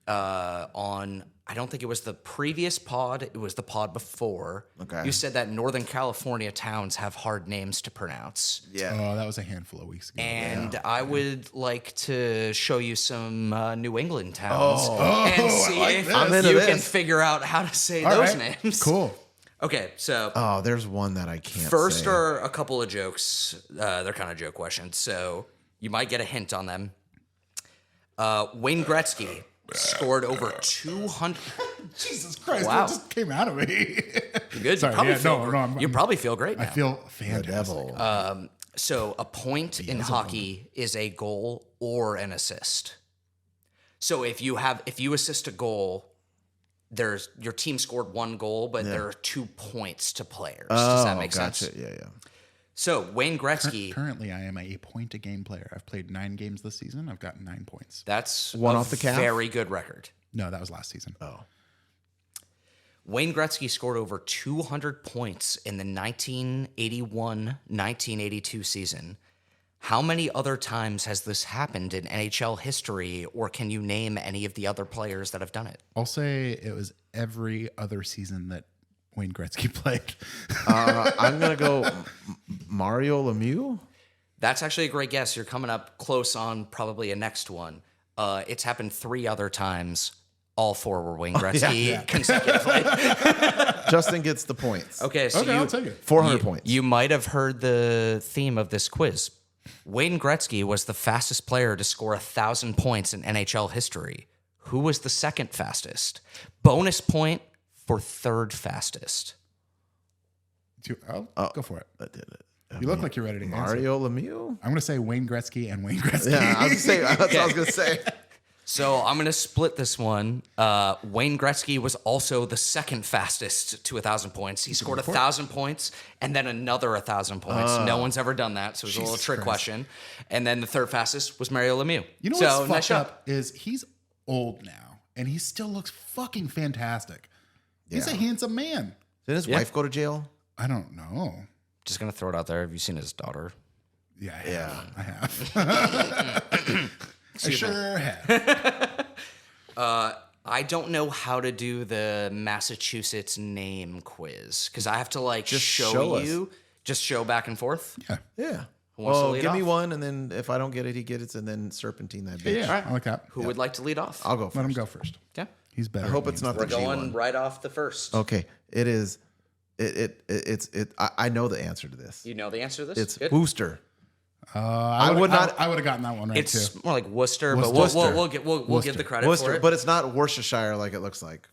on I don't think it was the previous pod, it was the pod before. Okay. You said that Northern California towns have hard names to pronounce. yeah. Oh, that was a handful of weeks ago. And I would like to show you some New England towns and see like if this. I'm into you can this. figure out how to say All those right. names. Cool. Okay, so Oh, there's one that I can't first say. are a couple of jokes. They're kind of joke questions, so you might get a hint on them. Wayne Gretzky scored over 200. Jesus Christ, Wow. what just came out of me? You good? Sorry, you probably yeah, feel, no, I'm- you probably feel great now. I feel The fantastic. devil. So a point in hockey is a goal or an assist. So if you assist a goal, there's your team scored one goal, but there are 2 points to players. Does that make gotcha. sense? Yeah, yeah. So Wayne Gretzky, Currently, I am a point-a-game player. I've played 9 games this season. I've got 9 points. that's One a off the calf? very good record. No, that was last season. Oh. Wayne Gretzky scored over 200 points in the 1981-1982 season. How many other times has this happened in NHL history, or can you name any of the other players that have done it? I'll say it was every other season that Wayne Gretzky played. I'm gonna go Mario Lemieux. That's actually a great guess. You're coming up close on probably a next one. It's happened 3 other times. All 4 were Wayne Gretzky consecutively. Justin gets the points. Okay, so Okay, I'll take it. 400 points. You might have heard the theme of this quiz. Wayne Gretzky was the fastest player to score 1,000 points in NHL history. Who was the second fastest? Bonus point for third fastest. Go for it. You look like you're ready to answer. Mario Lemieux. I'm going to say Wayne Gretzky and Wayne Gretzky. Yeah, I was gonna say. That's what I was gonna say. So I'm going to split this one. Wayne Gretzky was also the second fastest to 1,000 points. He scored 1,000 points and then another 1,000 points. No one's ever done that, so it was a little trick question. And then the third fastest was Mario Lemieux. You know so, what's nice fucked job. up is he's old now, and he still looks fucking fantastic. He's a Yeah. handsome man. Did his wife go to jail? I don't know. Just going to throw it out there. Have you seen his daughter? Yeah, Yeah. I have. I sure have. I don't know how to do the Massachusetts name quiz because I have to like Just show show us. you, just show back and forth. Yeah. Yeah. Who wants to Well, lead give me off? one, and then if I don't get it, he gets it, and then serpentine that bitch. Yeah, I like that. Who would like to lead off? I'll go first. Let him go first. Okay. He's better. I hope it's not We're the G going one. right off the first. Okay, it is. I know the answer to this. You know the answer to this? It's Good. Worcester. I would not- I would have gotten that one right It's too. more like Worcester, but Worcester. we'll give the credit for Worcester, it. but it's not Worcestershire like it looks like.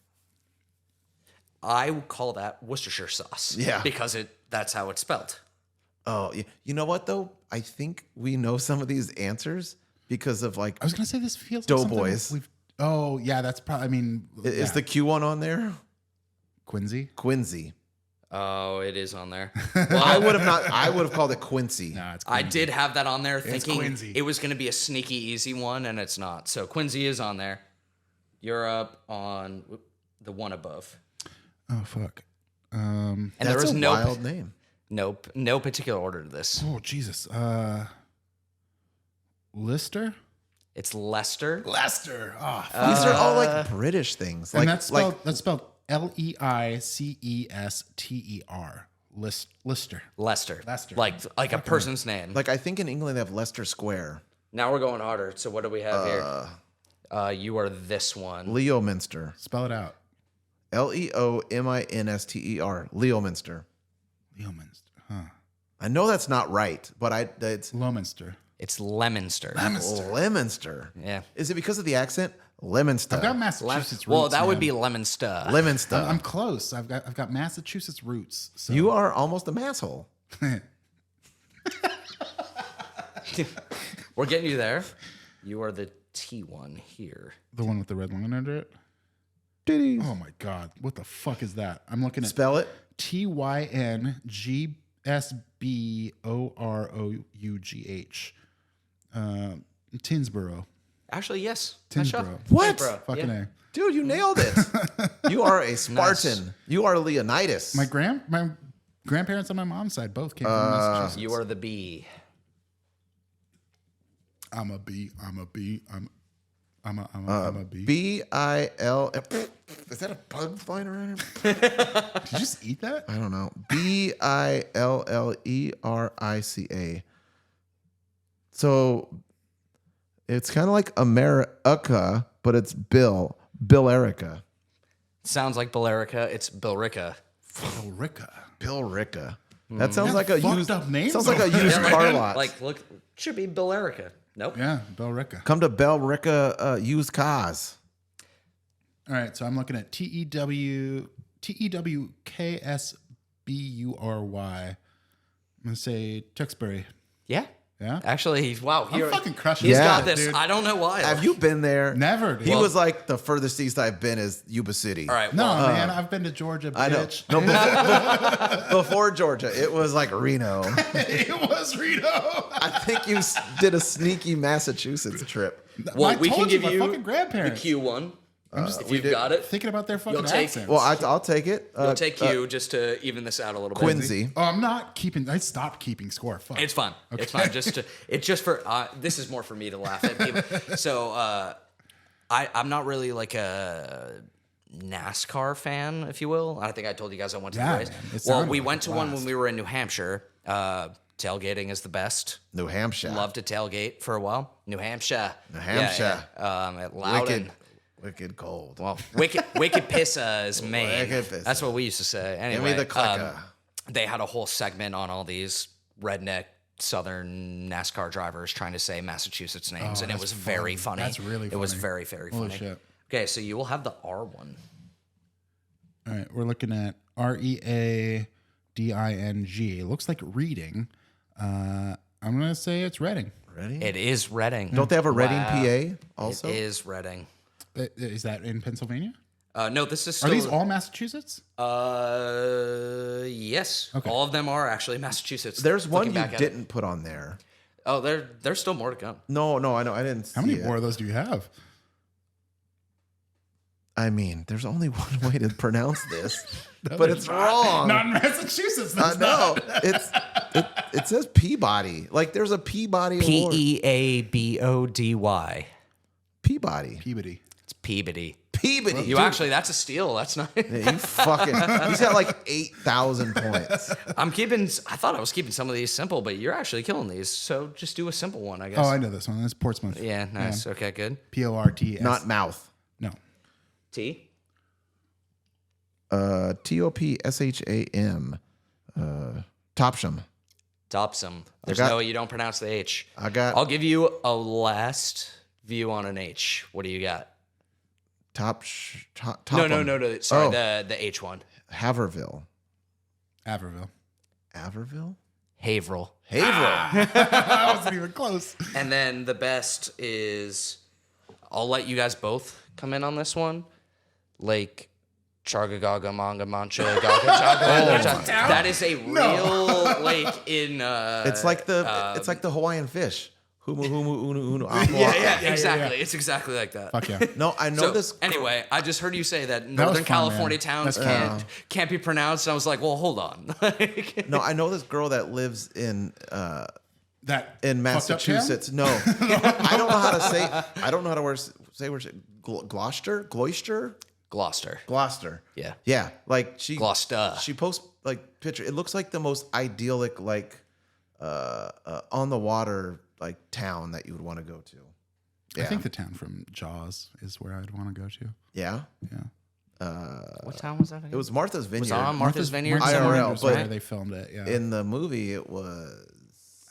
I would call that Worcestershire sauce. Yeah. Because that's how it's spelled. Oh, you know what though? I think we know some of these answers because of like. I was gonna say this feels like something Doughboys. we've. Oh yeah, that's probably. I mean, Is yeah. the Q one on there? Quincy? Quincy. Oh, it is on there. I would have called it Quincy. Nah, it's I Quincy. did have that on there thinking Quincy. it was going to be a sneaky easy one, and it's not. So Quincy is on there. You're up on the one above. Oh fuck. And That's there is a wild name. no particular order to this. Oh Jesus. Lister. It's Leicester. Leicester. Oh, fuck. These are all like British things. and Like that's spelled Leicester. Lister. Leicester. Leicester. Like a person's name. like I think in England they have Leicester Square. Now we're going harder. So what do we have here? You are this one. Leominster. Spell it out. Leominster. Leominster. Leominster. Huh. I know that's not right, but it's Leominster. It's Leominster. Leominster. Yeah. Is it because of the accent? Leominster. I've got Massachusetts roots. Well, that would man. be Leominster. Leominster. I'm close. I've got Massachusetts roots. So. You are almost a masshole. We're getting you there. You are the T1 here. The one with the red line under it. Diddy. Oh my god, what the fuck is that? I'm looking at Spell it. TYNGSBOROUGH. Tinsboro. Actually, yes. Nice job. Tinsboro. What? Tinsboro. Fucking Yeah. A. Dude, you nailed it. You are a Spartan. You are Leonidas. My grandparents on my mom's side both came from Massachusetts. You are the B. I'm a B. I'm a B. I'm a B. B-I-L. Is that a bug flying around here? Did you just eat that? I don't know. Billerica. So it's kind of like America, but it's Bill Erica. Sounds like Billerica. It's Billrica. Oh, Ricka. Bill Ricca. That sounds like a fucked used up names sounds like a over used there, car man. lot. Like, look, should be Billerica. Nope. Yeah, Bell Ricka. Come to Bell Ricca used cars. All right, so I'm looking at TEWKSBURY. I'm gonna say Tewksbury. Yeah. Yeah. Actually, wow. I'm fucking crushing He's this, got Yeah. this. dude. I don't know why. Have you been there? Never, dude. He was like the furthest east I've been is Yuba City. All right. No, Well, man, I've been to Georgia, I know. bitch. No, before Georgia, it was like Reno. It was Reno. I think you did a sneaky Massachusetts trip. well, I we can told give my you fucking the grandparents. Q1. If we you've did- got it. Thinking about their fucking You'll take- accents. Well, I'll take it. You'll take Q just to even this out a little bit. Quincy. Oh, I'm not keeping. I stopped keeping score. Fuck. It's fine. It's fine. It's just for this is more for me to laugh at people. So I'm not really like a NASCAR fan, if you will. I think I told you guys I went to Yeah, the race. man. It Well, sounded we like went a to one when blast. we were in New Hampshire. Tailgating is the best. New Hampshire. Love to tailgate for a while. New Hampshire. New Hampshire. At Loudon. Wicked cold. Well, wicked pissa is Maine. Wicked pissa. That's what we used to say. Anyway, Give me the clicker. they had a whole segment on all these redneck Southern NASCAR drivers trying to say Massachusetts names, and it that's was very fun. funny. That's really It was funny. very, very Holy funny. shit. Okay, so you will have the R one. All right, we're looking at READING. It looks like reading. I'm gonna say it's Reading. Ready? It is Reading. Don't they have a Reading, Wow. PA also? It is Reading. Is that in Pennsylvania? No, this is Are still. these all Massachusetts? Yes. Okay. All of them are actually Massachusetts. There's one Looking you back at it. didn't put on there. Oh, there's still more to come. No, I know. I didn't see How many it. more of those do you have? I mean, there's only one way to pronounce this, but it's wrong. Not in Massachusetts. That's No, it says Peabody. Like there's a Peabody Award. Peabody. Peabody. Peabody. It's Peabody. Peabody. You actually, that's a steal. That's not. Yeah, you fucking. He's got like 8,000 points. I thought I was keeping some of these simple, but you're actually killing these. So just do a simple one, I guess. Oh, I know this one. That's Portsmouth. Yeah, nice. Okay, good. PORTS. Not mouth. No. T. Topsham. Topsham. Topsum. There's got- no way you don't pronounce the H. I'll give you a last view on an H. What do you got? Top. No. Sorry, Oh. the H one. Haverville. Averville. Haverville? Haverhill. I wasn't even close. And then the best is, I'll let you guys both come in on this one. Lake Chargagaga Manga Mancha Gaga Chaga. That is a real lake in. It's like the Hawaiian fish. Humu humu unu unu aqua. Yeah, exactly. It's exactly like that. Fuck yeah. No, I know So, this. anyway, I just heard you say that was Northern fun, California man. towns can't be pronounced. And I was like, well, hold on. No, I know this girl that lives in That in fucked up town? Massachusetts. No, I don't know how to say. I don't know how to say where. Gloucester. Gloucester. Yeah. Yeah, like she. Gloucester. She posts like picture. It looks like the most idyllic, like on the water, like town that you would want to go to. Yeah. I think the town from Jaws is where I'd want to go to. Yeah. Yeah. What town was that again? It was Martha's Vineyard. Was on Martha's Vineyard. Martha's IRL, Vineyard was but- where they filmed it. Yeah. In the movie, it was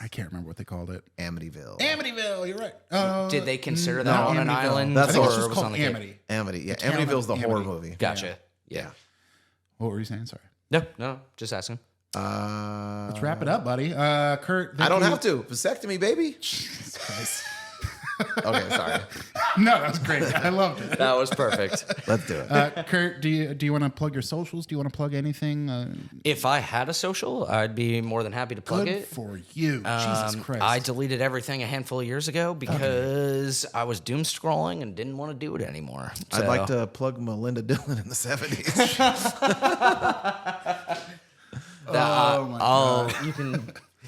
I can't remember what they called it. Amityville. Amityville. You're right. Did they consider that not on an Amityville. island? That's I think or it's just was called on the Cape? Amity. Amity. Yeah, town of Amityville's the horror Amity. movie. Gotcha. Yeah. What were you saying? Sorry. No, just asking. Let's wrap it up, buddy. Kurt. I don't thank you. have to. Vasectomy, baby. Jesus Christ. Okay, sorry. No, that was great. I loved it. That was perfect. Let's do it. Kurt, do you want to plug your socials? Do you want to plug anything? If I had a social, I'd be more than happy to plug Good it. for you. Jesus Christ. I deleted everything a handful of years ago because I was doom scrolling and didn't want to do it anymore. I'd So- like to plug Melinda Dillon in the 70s.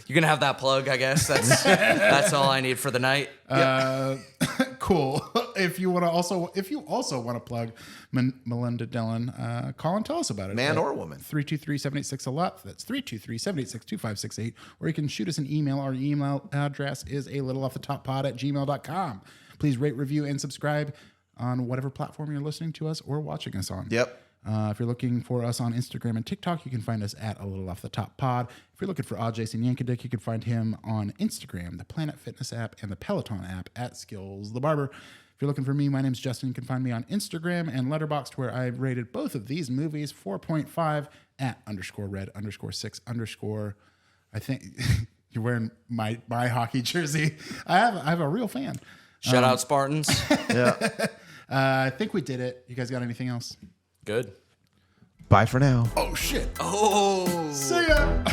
You can have that plug, I guess. That's all I need for the night. Cool. If you also want to plug Melinda Dillon, call and tell us about it. Man or woman. 323-786-ALOT. That's 323-786-2568. Or you can shoot us an email. Our email address is alittleoffthetoppod@gmail.com. Please rate, review, and subscribe on whatever platform you're listening to us or watching us on. Yep. If you're looking for us on Instagram and TikTok, you can find us at A Little Off the Top Pod. If you're looking for Odd Jason Yankovic, you can find him on Instagram, the Planet Fitness app, and the Peloton app at Skills the Barber. If you're looking for me, my name's Justin. You can find me on Instagram and Letterboxd, where I've rated both of these movies 4.5 at _red_6_. I think you're wearing my hockey jersey. I have a real fan. Shout out Spartans. Yeah. I think we did it. You guys got anything else? Good. Bye for now. Oh, shit. Oh. See ya.